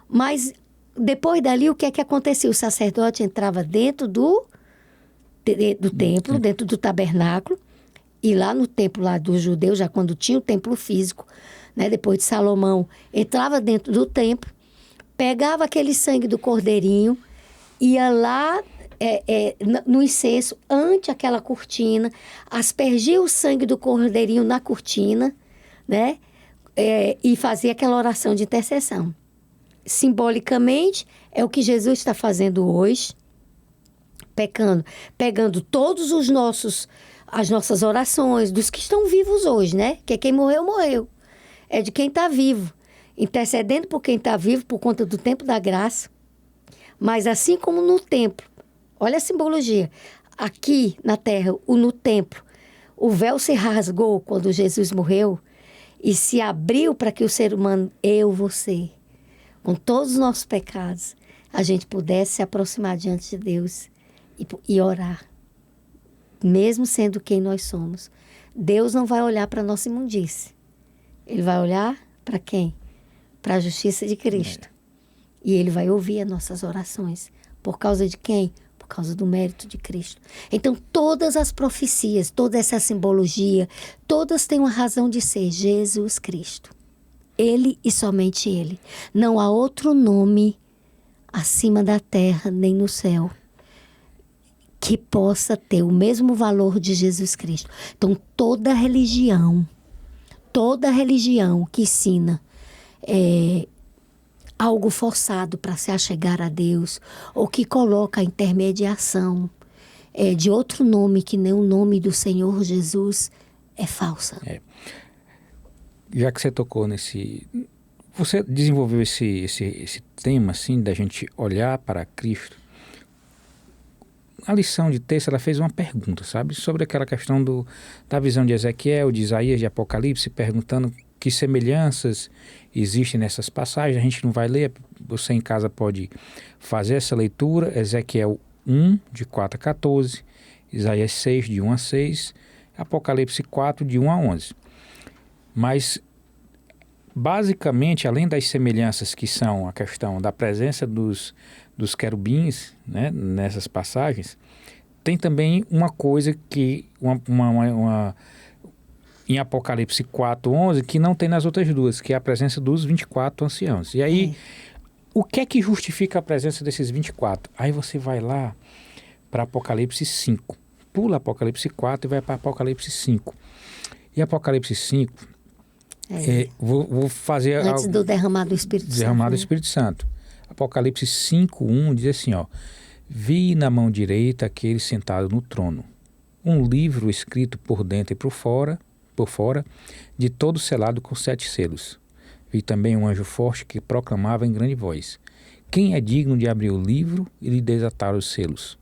Mas depois dali, o que é que acontecia? O sacerdote entrava dentro do templo, dentro do tabernáculo, e lá no templo lá dos judeus, já quando tinha o templo físico, né, depois de Salomão, entrava dentro do templo, pegava aquele sangue do cordeirinho, ia lá no incenso, ante aquela cortina, aspergia o sangue do cordeirinho na cortina, né, e fazia aquela oração de intercessão. Simbolicamente, é o que Jesus está fazendo hoje, pecando, pegando todos as nossas orações, dos que estão vivos hoje, né? Que quem morreu, morreu. É de quem está vivo. Intercedendo por quem está vivo por conta do tempo da graça. Mas assim como no templo, olha a simbologia. Aqui na terra, no templo, o véu se rasgou quando Jesus morreu e se abriu para que o ser humano, você, com todos os nossos pecados, a gente pudesse se aproximar diante de Deus e orar. Mesmo sendo quem nós somos. Deus não vai olhar para a nossa imundície. Ele vai olhar para quem? Para a justiça de Cristo. E Ele vai ouvir as nossas orações. Por causa de quem? Por causa do mérito de Cristo. Então, todas as profecias, toda essa simbologia, todas têm uma razão de ser: Jesus Cristo. Ele e somente Ele. Não há outro nome acima da terra nem no céu que possa ter o mesmo valor de Jesus Cristo. Então, toda religião que ensina algo forçado para se achegar a Deus, ou que coloca a intermediação de outro nome que nem o nome do Senhor Jesus, é falsa. Já que você tocou nesse... Você desenvolveu esse tema, assim, da gente olhar para Cristo. A lição de texto, ela fez uma pergunta, sabe? Sobre aquela questão da visão de Ezequiel, de Isaías, de Apocalipse, perguntando que semelhanças existem nessas passagens. A gente não vai ler, você em casa pode fazer essa leitura. Ezequiel 1, de 4 a 14, Isaías 6, de 1 a 6, Apocalipse 4, de 1 a 11. Mas, basicamente, além das semelhanças que são a questão da presença dos querubins, né, nessas passagens, tem também uma coisa que em Apocalipse 4:11 que não tem nas outras duas, que é a presença dos 24 anciãos. E aí, o que é que justifica a presença desses 24? Aí você vai lá para Apocalipse 5. Pula Apocalipse 4 e vai para Apocalipse 5. E Apocalipse 5, vou fazer... Antes do derramar do Espírito Santo. Derramar do Espírito Santo. Apocalipse 5:1 diz assim, vi na mão direita aquele sentado no trono, um livro escrito por dentro e por fora, de todo selado com 7 selos. Vi também um anjo forte que proclamava em grande voz: quem é digno de abrir o livro e lhe desatar os selos?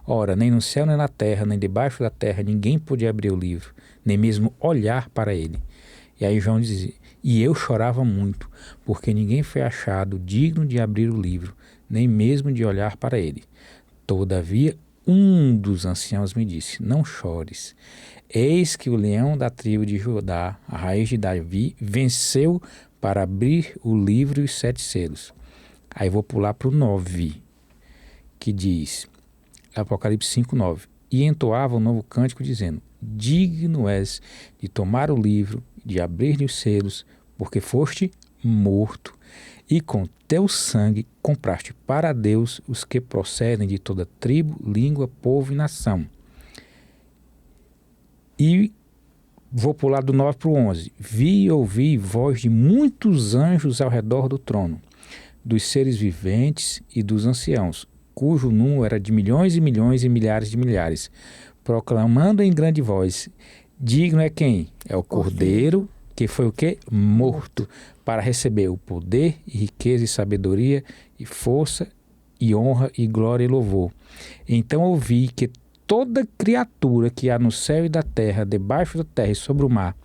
Ora, nem no céu, nem na terra, nem debaixo da terra, ninguém podia abrir o livro, nem mesmo olhar para ele. E aí João dizia: e eu chorava muito, porque ninguém foi achado digno de abrir o livro, nem mesmo de olhar para ele. Todavia, um dos anciãos me disse: não chores. Eis que o leão da tribo de Judá, a raiz de Davi, venceu para abrir o livro e os 7 selos. Aí vou pular para o 9, que diz, Apocalipse 5:9. E entoava um novo cântico dizendo: digno és de tomar o livro, de abrir-lhe os selos, porque foste morto, e com teu sangue compraste para Deus os que procedem de toda tribo, língua, povo e nação. E vou pular do 9 para o 11. Vi e ouvi voz de muitos anjos ao redor do trono, dos seres viventes e dos anciãos, cujo número era de milhões e milhões e milhares de milhares, proclamando em grande voz: digno é quem? É o Cordeiro, que foi o quê? Morto, para receber o poder e riqueza e sabedoria e força e honra e glória e louvor. Então ouvi que toda criatura que há no céu e da terra, debaixo da terra e sobre o mar,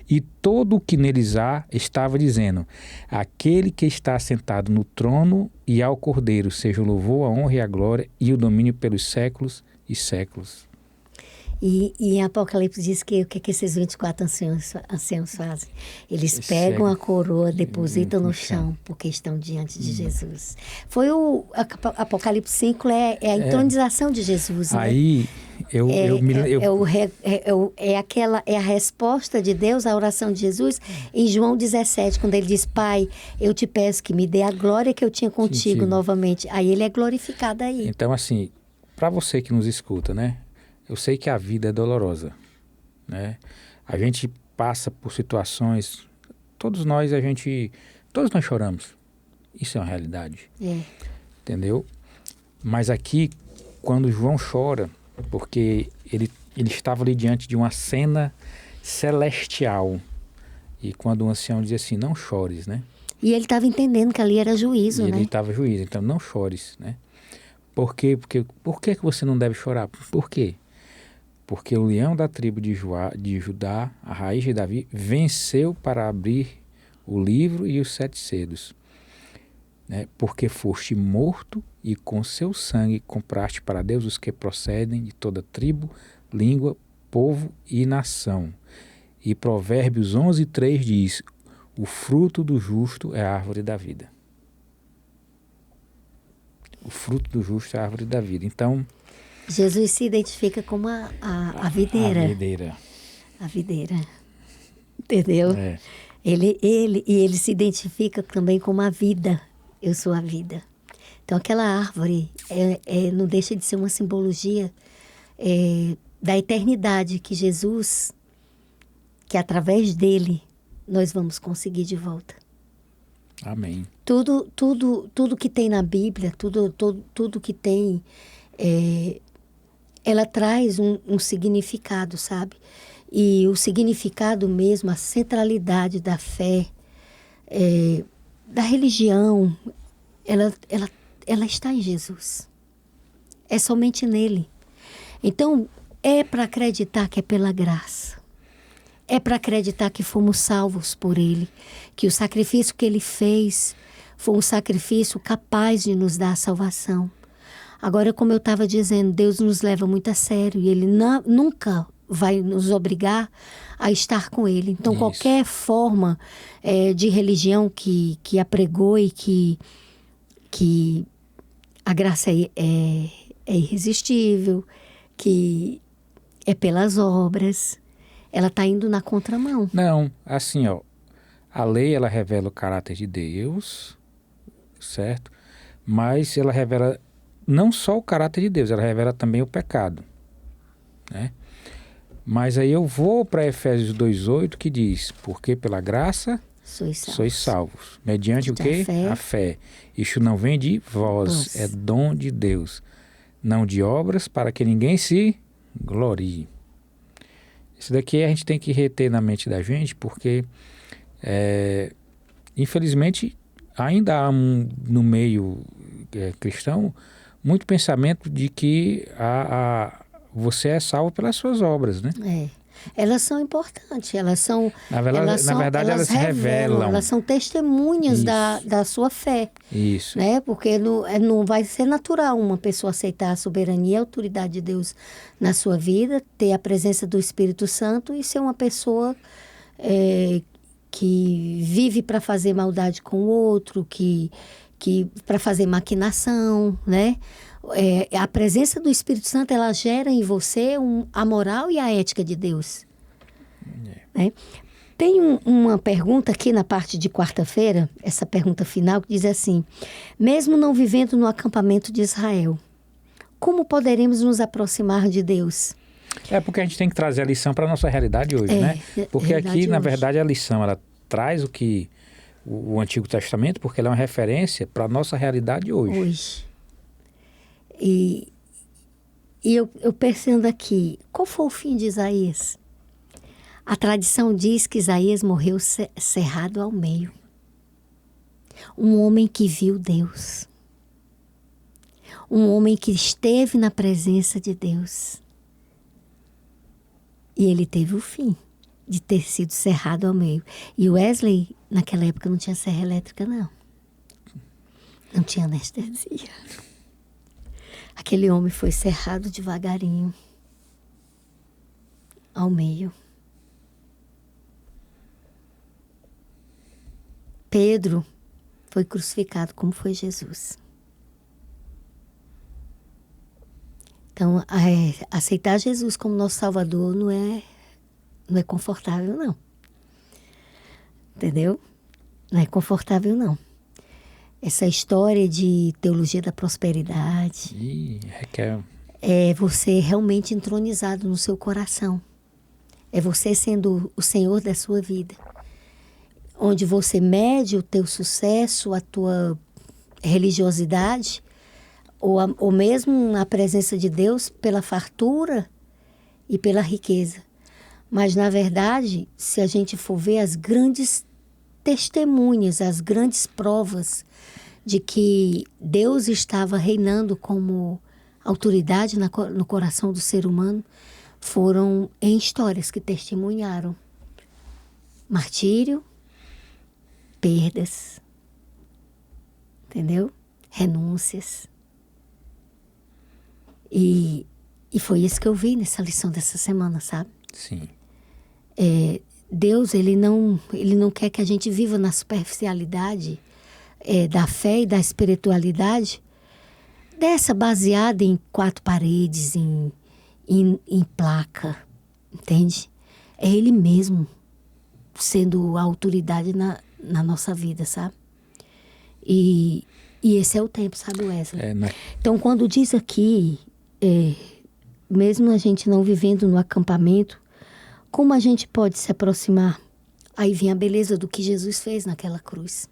e todo o que neles há, estava dizendo: aquele que está sentado no trono e ao Cordeiro, seja o louvor, a honra e a glória e o domínio pelos séculos e séculos. E em Apocalipse diz que o que esses 24 anciãos fazem? Eles pegam a coroa, depositam no chão, porque estão diante de Jesus. Foi o Apocalipse 5 é a entronização de Jesus. Aí, é a resposta de Deus à oração de Jesus em João 17, quando ele diz: Pai, eu te peço que me dê a glória que eu tinha contigo novamente. Aí ele é glorificado aí. Então, assim, para você que nos escuta, né? Eu sei que a vida é dolorosa, né? A gente passa por situações, todos nós choramos. Isso é uma realidade. Entendeu? Mas aqui, quando João chora, porque ele estava ali diante de uma cena celestial. E quando o ancião diz assim, não chores, né? E ele estava entendendo que ali era juízo, E né? ele estava juízo, então não chores, né? Por quê? Por que você não deve chorar? Por quê? Porque o leão da tribo de Judá, a raiz de Davi, venceu para abrir o livro e os 7 selos. Né? Porque foste morto e com seu sangue compraste para Deus os que procedem de toda tribo, língua, povo e nação. E Provérbios 11:3 diz, o fruto do justo é a árvore da vida. O fruto do justo é a árvore da vida. Então, Jesus se identifica como a videira. A videira. A videira. Entendeu? É. Ele se identifica também como a vida. Eu sou a vida. Então, aquela árvore não deixa de ser uma simbologia da eternidade que Jesus, que através dele, nós vamos conseguir de volta. Amém. Tudo que tem na Bíblia, tudo que tem, ela traz um significado, sabe? E o significado mesmo, a centralidade da fé, da religião, ela está em Jesus. É somente nele. Então, é para acreditar que é pela graça. É para acreditar que fomos salvos por ele. Que o sacrifício que ele fez foi um sacrifício capaz de nos dar a salvação. Agora, como eu estava dizendo, Deus nos leva muito a sério e ele nunca vai nos obrigar a estar com ele. Então, Isso. Qualquer forma de religião que apregoe que a graça é irresistível, que é pelas obras, ela está indo na contramão. Não, assim, ó, a lei ela revela o caráter de Deus, certo? Mas ela revela não só o caráter de Deus, ela revela também o pecado, né? Mas aí eu vou para Efésios 2:8 que diz, porque pela graça sois salvos. Mediante o quê? A fé. Isto não vem de vós, é dom de Deus. Não de obras, para que ninguém se glorie. Isso daqui a gente tem que reter na mente da gente, porque infelizmente ainda há no meio cristão muito pensamento de que você é salvo pelas suas obras, né? Elas são importantes, elas são... Na verdade, elas revelam. Elas são testemunhas da sua fé. Isso. Né? Porque não vai ser natural uma pessoa aceitar a soberania e a autoridade de Deus na sua vida, ter a presença do Espírito Santo e ser uma pessoa que vive para fazer maldade com o outro, que para fazer maquinação, né? A presença do Espírito Santo, ela gera em você a moral e a ética de Deus. Né? Tem uma pergunta aqui na parte de quarta-feira, essa pergunta final, que diz assim, mesmo não vivendo no acampamento de Israel, como poderemos nos aproximar de Deus? Porque a gente tem que trazer a lição para a nossa realidade hoje, né? Porque aqui, na verdade, a lição, ela traz o Antigo Testamento, porque ela é uma referência para a nossa realidade hoje. E eu pensando aqui, qual foi o fim de Isaías? A tradição diz que Isaías morreu cerrado ao meio. Um homem que viu Deus. Um homem que esteve na presença de Deus. E ele teve o fim de ter sido cerrado ao meio. E Wesley, naquela época, não tinha serra elétrica, não. Não tinha anestesia. Aquele homem foi cerrado devagarinho ao meio. Pedro foi crucificado como foi Jesus. Então, aceitar Jesus como nosso Salvador não é confortável, não. Entendeu? Não é confortável, não. Essa história de teologia da prosperidade é você realmente entronizado no seu coração. É você sendo o Senhor da sua vida. Onde você mede o teu sucesso, a tua religiosidade, ou mesmo na presença de Deus pela fartura e pela riqueza. Mas, na verdade, se a gente for ver as grandes testemunhas, as grandes provas de que Deus estava reinando como autoridade no coração do ser humano, foram em histórias que testemunharam martírio, perdas, entendeu? Renúncias. E foi isso que eu vi nessa lição dessa semana, sabe? Sim. Deus, ele não quer que a gente viva na superficialidade da fé e da espiritualidade, dessa baseada em quatro paredes, em placa, entende? É Ele mesmo sendo a autoridade na nossa vida, sabe? E esse é o tempo, sabe, Wesley? Então, quando diz aqui, mesmo a gente não vivendo no acampamento, como a gente pode se aproximar? Aí vem a beleza do que Jesus fez naquela cruz.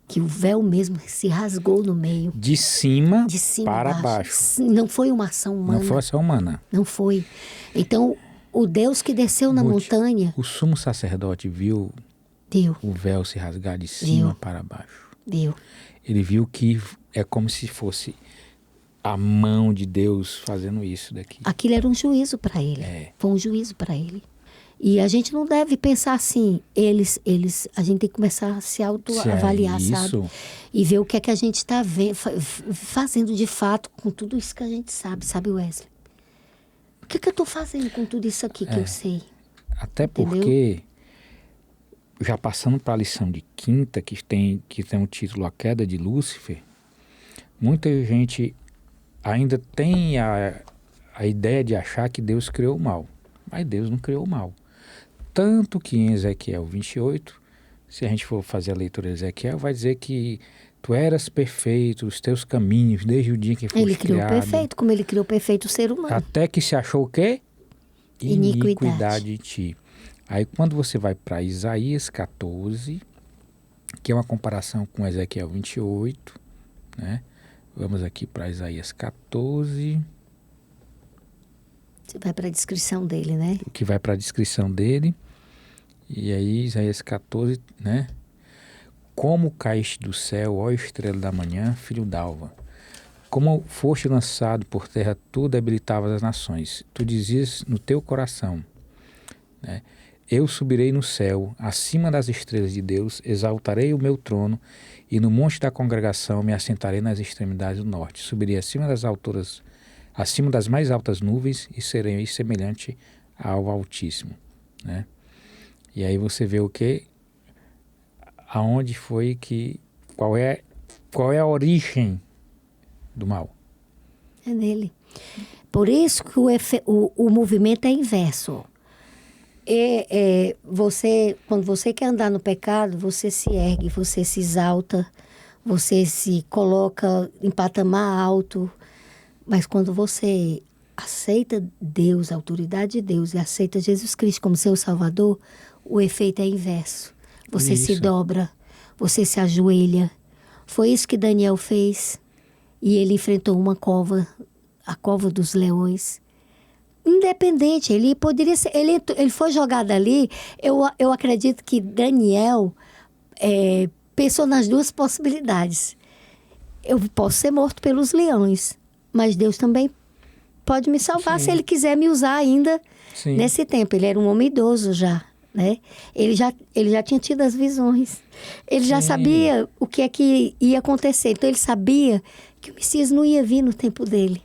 Que o véu mesmo se rasgou no meio. De cima para baixo. Não foi uma ação humana. Não foi ação humana. Não foi. Então, o Deus que desceu na montanha... O sumo sacerdote viu o véu se rasgar de cima para baixo. Ele viu que é como se fosse a mão de Deus fazendo isso daqui. Aquilo era um juízo para ele. Foi um juízo para ele. E a gente não deve pensar assim, a gente tem que começar a se autoavaliar, sabe? E ver o que é que a gente está fazendo de fato com tudo isso que a gente sabe, Wesley? O que é que eu estou fazendo com tudo isso aqui que eu sei? Até porque, já passando para a lição de quinta, que tem o título A Queda de Lúcifer, muita gente ainda tem a ideia de achar que Deus criou o mal. Mas Deus não criou o mal. Tanto que em Ezequiel 28, se a gente for fazer a leitura de Ezequiel, vai dizer que tu eras perfeito, os teus caminhos, desde o dia que foste criado. Ele criou perfeito, como ele criou perfeito o ser humano. Até que se achou o quê? Iniquidade em ti. Aí quando você vai para Isaías 14, que é uma comparação com Ezequiel 28, né? Vamos aqui para Isaías 14... Você vai para a descrição dele, né? O que vai para a descrição dele. E aí, Isaías 14, né? Como caíste do céu, ó estrela da manhã, filho d'alva. Como foste lançado por terra, tu debilitavas as nações. Tu dizias no teu coração, né? Eu subirei no céu, acima das estrelas de Deus, exaltarei o meu trono, e no monte da congregação me assentarei nas extremidades do norte. Subirei acima das mais altas nuvens e serei semelhante ao Altíssimo, né? E aí você vê o que, aonde foi que, qual é a origem do mal? É nele. Por isso que o movimento é inverso. Quando você quer andar no pecado, você se ergue, você se exalta, você se coloca em patamar alto. Mas quando você aceita Deus, a autoridade de Deus, e aceita Jesus Cristo como seu Salvador, o efeito é inverso. Você se dobra, você se ajoelha. Foi isso que Daniel fez. E ele enfrentou uma cova, a cova dos leões. Independente, ele poderia ser... Ele foi jogado ali. Eu acredito que Daniel pensou nas duas possibilidades. Eu posso ser morto pelos leões, mas Deus também pode me salvar se Ele quiser me usar ainda nesse tempo. Ele era um homem idoso já, né? Ele já tinha tido as visões. Ele já sabia o que é que ia acontecer. Então, ele sabia que o Messias não ia vir no tempo dele.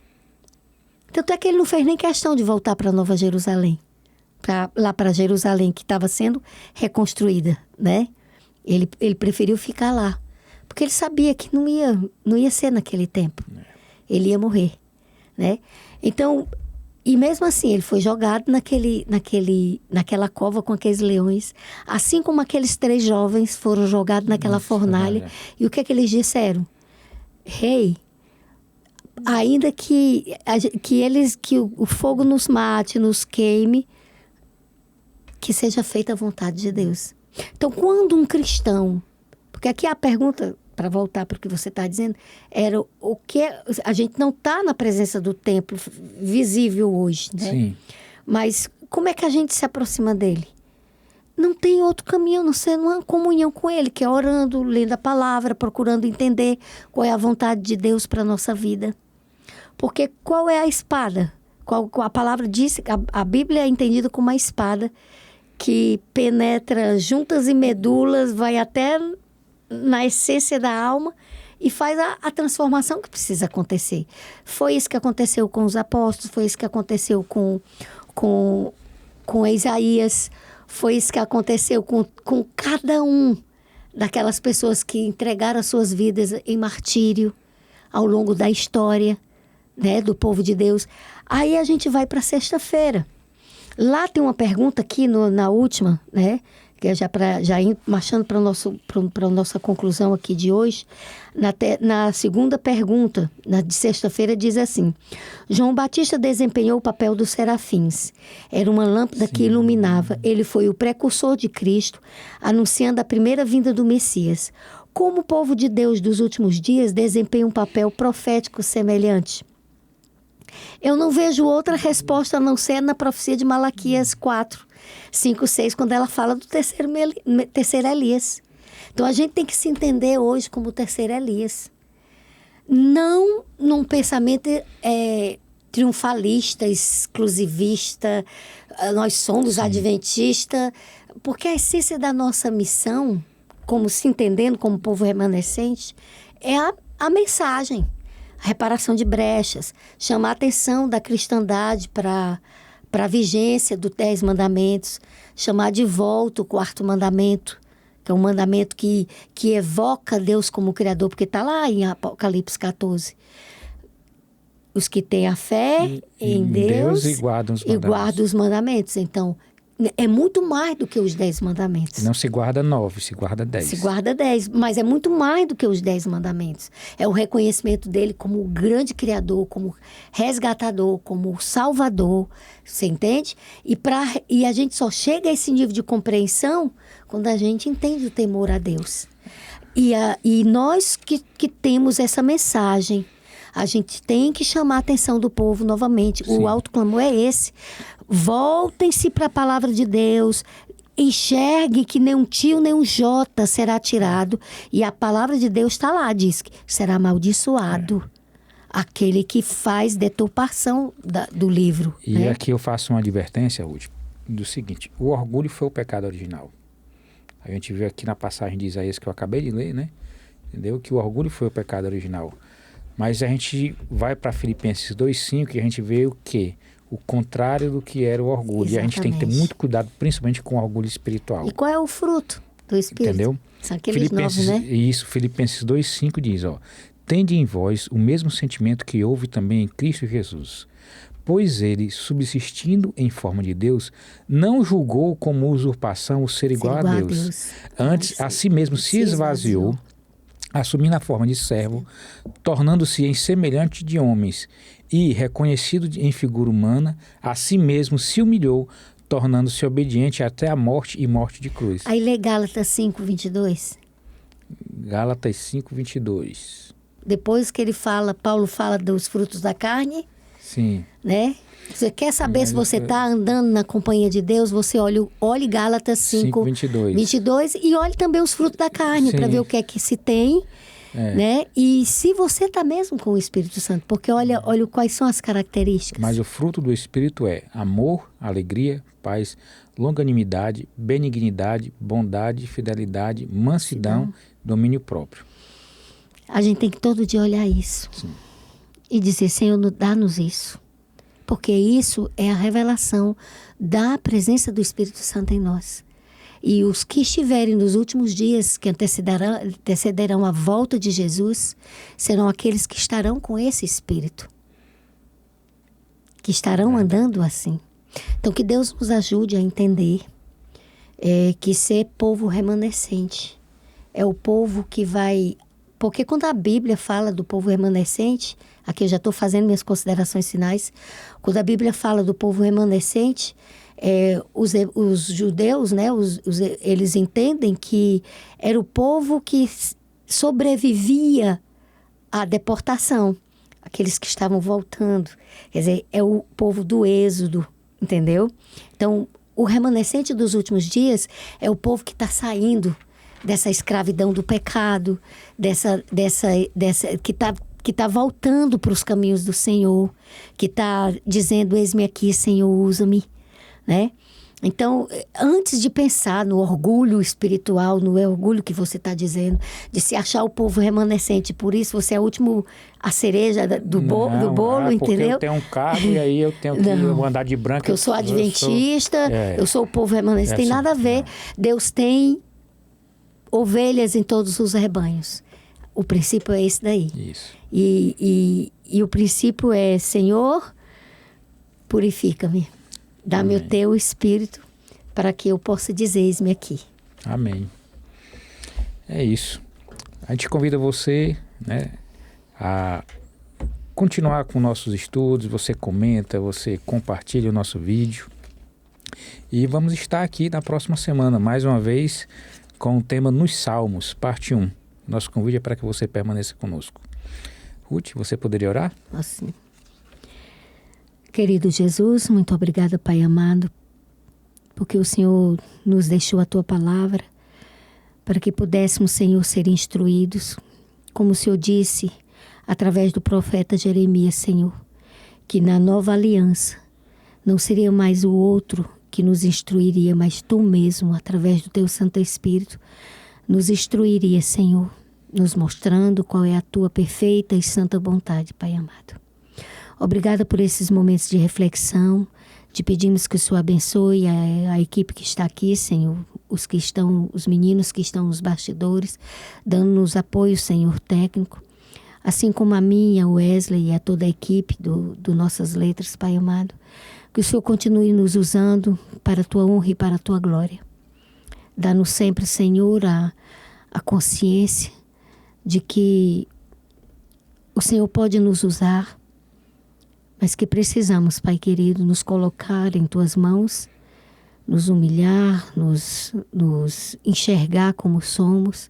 Tanto é que ele não fez nem questão de voltar para Nova Jerusalém. Lá para Jerusalém, que estava sendo reconstruída, né? Ele preferiu ficar lá. Porque ele sabia que não ia ser naquele tempo. Ele ia morrer, né? Então, e mesmo assim, ele foi jogado naquela cova com aqueles leões. Assim como aqueles 3 jovens foram jogados naquela fornalha. E o que é que eles disseram? Rei, ainda que o fogo nos mate, nos queime, que seja feita a vontade de Deus. Então, quando um cristão... Porque aqui a pergunta para voltar para o que você está dizendo, era o que a gente não está na presença do templo visível hoje, né? Sim. Mas como é que a gente se aproxima dele? Não tem outro caminho, a não ser uma comunhão com ele, que é orando, lendo a palavra, procurando entender qual é a vontade de Deus para a nossa vida. Porque qual é a espada? A palavra diz, a Bíblia é entendida como uma espada que penetra juntas e medulas, vai até na essência da alma e faz a transformação que precisa acontecer. Foi isso que aconteceu com os apóstolos, foi isso que aconteceu com Isaías, foi isso que aconteceu com cada um daquelas pessoas que entregaram as suas vidas em martírio ao longo da história, né, do povo de Deus. Aí a gente vai para sexta-feira. Lá tem uma pergunta aqui na última, né, que é já marchando para a nossa conclusão aqui de hoje. Na segunda pergunta, de sexta-feira, diz assim: João Batista desempenhou o papel dos serafins. Era uma lâmpada que iluminava. Ele foi o precursor de Cristo, anunciando a primeira vinda do Messias. Como o povo de Deus dos últimos dias desempenha um papel profético semelhante? Eu não vejo outra resposta a não ser na profecia de Malaquias 4, 5, 6, quando ela fala do terceiro Elias. Então, a gente tem que se entender hoje como o terceiro Elias. Não num pensamento triunfalista, exclusivista, nós somos adventistas, porque a essência da nossa missão, como se entendendo como povo remanescente, é a mensagem, a reparação de brechas, chamar a atenção da cristandade para a vigência dos 10 mandamentos, chamar de volta o 4º mandamento, que é um mandamento que evoca Deus como Criador, porque está lá em Apocalipse 14. Os que têm a fé em Deus e guardam os mandamentos. Então, é muito mais do que os 10 mandamentos. Não se guarda 9, se guarda 10. Se guarda 10, mas é muito mais do que os 10 mandamentos. É o reconhecimento dele como o grande Criador, como resgatador, como Salvador. Você entende? E a gente só chega a esse nível de compreensão quando a gente entende o temor a Deus. E nós que temos essa mensagem, a gente tem que chamar a atenção do povo novamente. Sim. O autoclamor é esse. Voltem-se para a palavra de Deus. Enxergue que nem um tio, nem um jota será tirado. E a palavra de Deus está lá, diz que será amaldiçoado aquele que faz deturpação do livro. E né? Aqui eu faço uma advertência, Ruth, do seguinte: o orgulho foi o pecado original. A gente viu aqui na passagem de Isaías que eu acabei de ler, né? Entendeu? Que o orgulho foi o pecado original. Mas a gente vai para Filipenses 2,5 e a gente vê o quê? O contrário do que era o orgulho. Exatamente. E a gente tem que ter muito cuidado, principalmente com o orgulho espiritual. E qual é o fruto do Espírito? Entendeu? São aqueles 9, né? Isso, Filipenses 2,5 diz, tende em vós o mesmo sentimento que houve também em Cristo Jesus. Pois ele, subsistindo em forma de Deus, não julgou como usurpação o ser igual a Deus. Antes, a si mesmo se esvaziou, assumindo a forma de servo, tornando-se em semelhante de homens, e, reconhecido em figura humana, a si mesmo se humilhou, tornando-se obediente até a morte e morte de cruz. Aí lê Gálatas 5:22. Gálatas 5:22. Depois que Paulo fala dos frutos da carne. Sim. Né? Você quer saber se você está andando na companhia de Deus, você olhe Gálatas 5:22 e olhe também os frutos da carne para ver o que é que se tem. Né? E se você está mesmo com o Espírito Santo, porque olha quais são as características. Mas o fruto do Espírito é amor, alegria, paz, longanimidade, benignidade, bondade, fidelidade, mansidão, domínio próprio. A gente tem que todo dia olhar isso. Sim. E dizer, Senhor, dá-nos isso. Porque isso é a revelação da presença do Espírito Santo em nós. E os que estiverem nos últimos dias, que antecederão a volta de Jesus, serão aqueles que estarão com esse Espírito. Que estarão andando assim. Então, que Deus nos ajude a entender que ser povo remanescente é o povo que vai... Porque quando a Bíblia fala do povo remanescente, aqui eu já estou fazendo minhas considerações finais, quando a Bíblia fala do povo remanescente, os judeus, né, eles entendem que era o povo que sobrevivia à deportação, aqueles que estavam voltando. Quer dizer, é o povo do Êxodo, entendeu? Então, o remanescente dos últimos dias é o povo que está saindo dessa escravidão do pecado, que está voltando para os caminhos do Senhor, que está dizendo, eis-me aqui, Senhor, usa-me, né? Então, antes de pensar no orgulho espiritual, no orgulho que você está dizendo, de se achar o povo remanescente, por isso você é a cereja do bolo, porque entendeu? eu tenho um cargo e aí eu tenho que andar de branco. Porque eu sou adventista, eu sou o povo remanescente, tem nada a ver. Deus tem ovelhas em todos os rebanhos. O princípio é esse daí. Isso. E o princípio é, Senhor, purifica-me. Dá-me o teu espírito para que eu possa dizer, eis-me aqui. Amém. É isso. A gente convida você, né, a continuar com nossos estudos. Você comenta, você compartilha o nosso vídeo. E vamos estar aqui na próxima semana, mais uma vez, com o tema Nos Salmos, parte 1. Nosso convite é para que você permaneça conosco. Ruth, você poderia orar? Assim. Querido Jesus, muito obrigada, Pai amado, porque o Senhor nos deixou a Tua palavra para que pudéssemos, Senhor, ser instruídos, como o Senhor disse através do profeta Jeremias, Senhor, que na nova aliança não seria mais o outro que nos instruiria, mas Tu mesmo, através do Teu Santo Espírito, nos instruiria, Senhor, nos mostrando qual é a Tua perfeita e santa vontade, Pai amado. Obrigada por esses momentos de reflexão. Te pedimos que o Senhor abençoe a equipe que está aqui, Senhor, os meninos que estão nos bastidores, dando-nos apoio, Senhor, técnico, assim como a mim, a Wesley e a toda a equipe do Nossas Letras, Pai amado. Que o Senhor continue nos usando para a Tua honra e para a Tua glória. Dá-nos sempre, Senhor, a consciência de que o Senhor pode nos usar, mas que precisamos, Pai querido, nos colocar em Tuas mãos, nos humilhar, nos enxergar como somos.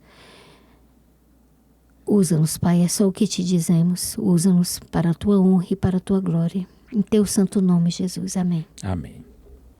Usa-nos, Pai, é só o que Te dizemos. Usa-nos para a Tua honra e para a Tua glória. Em Teu santo nome, Jesus. Amém. Amém.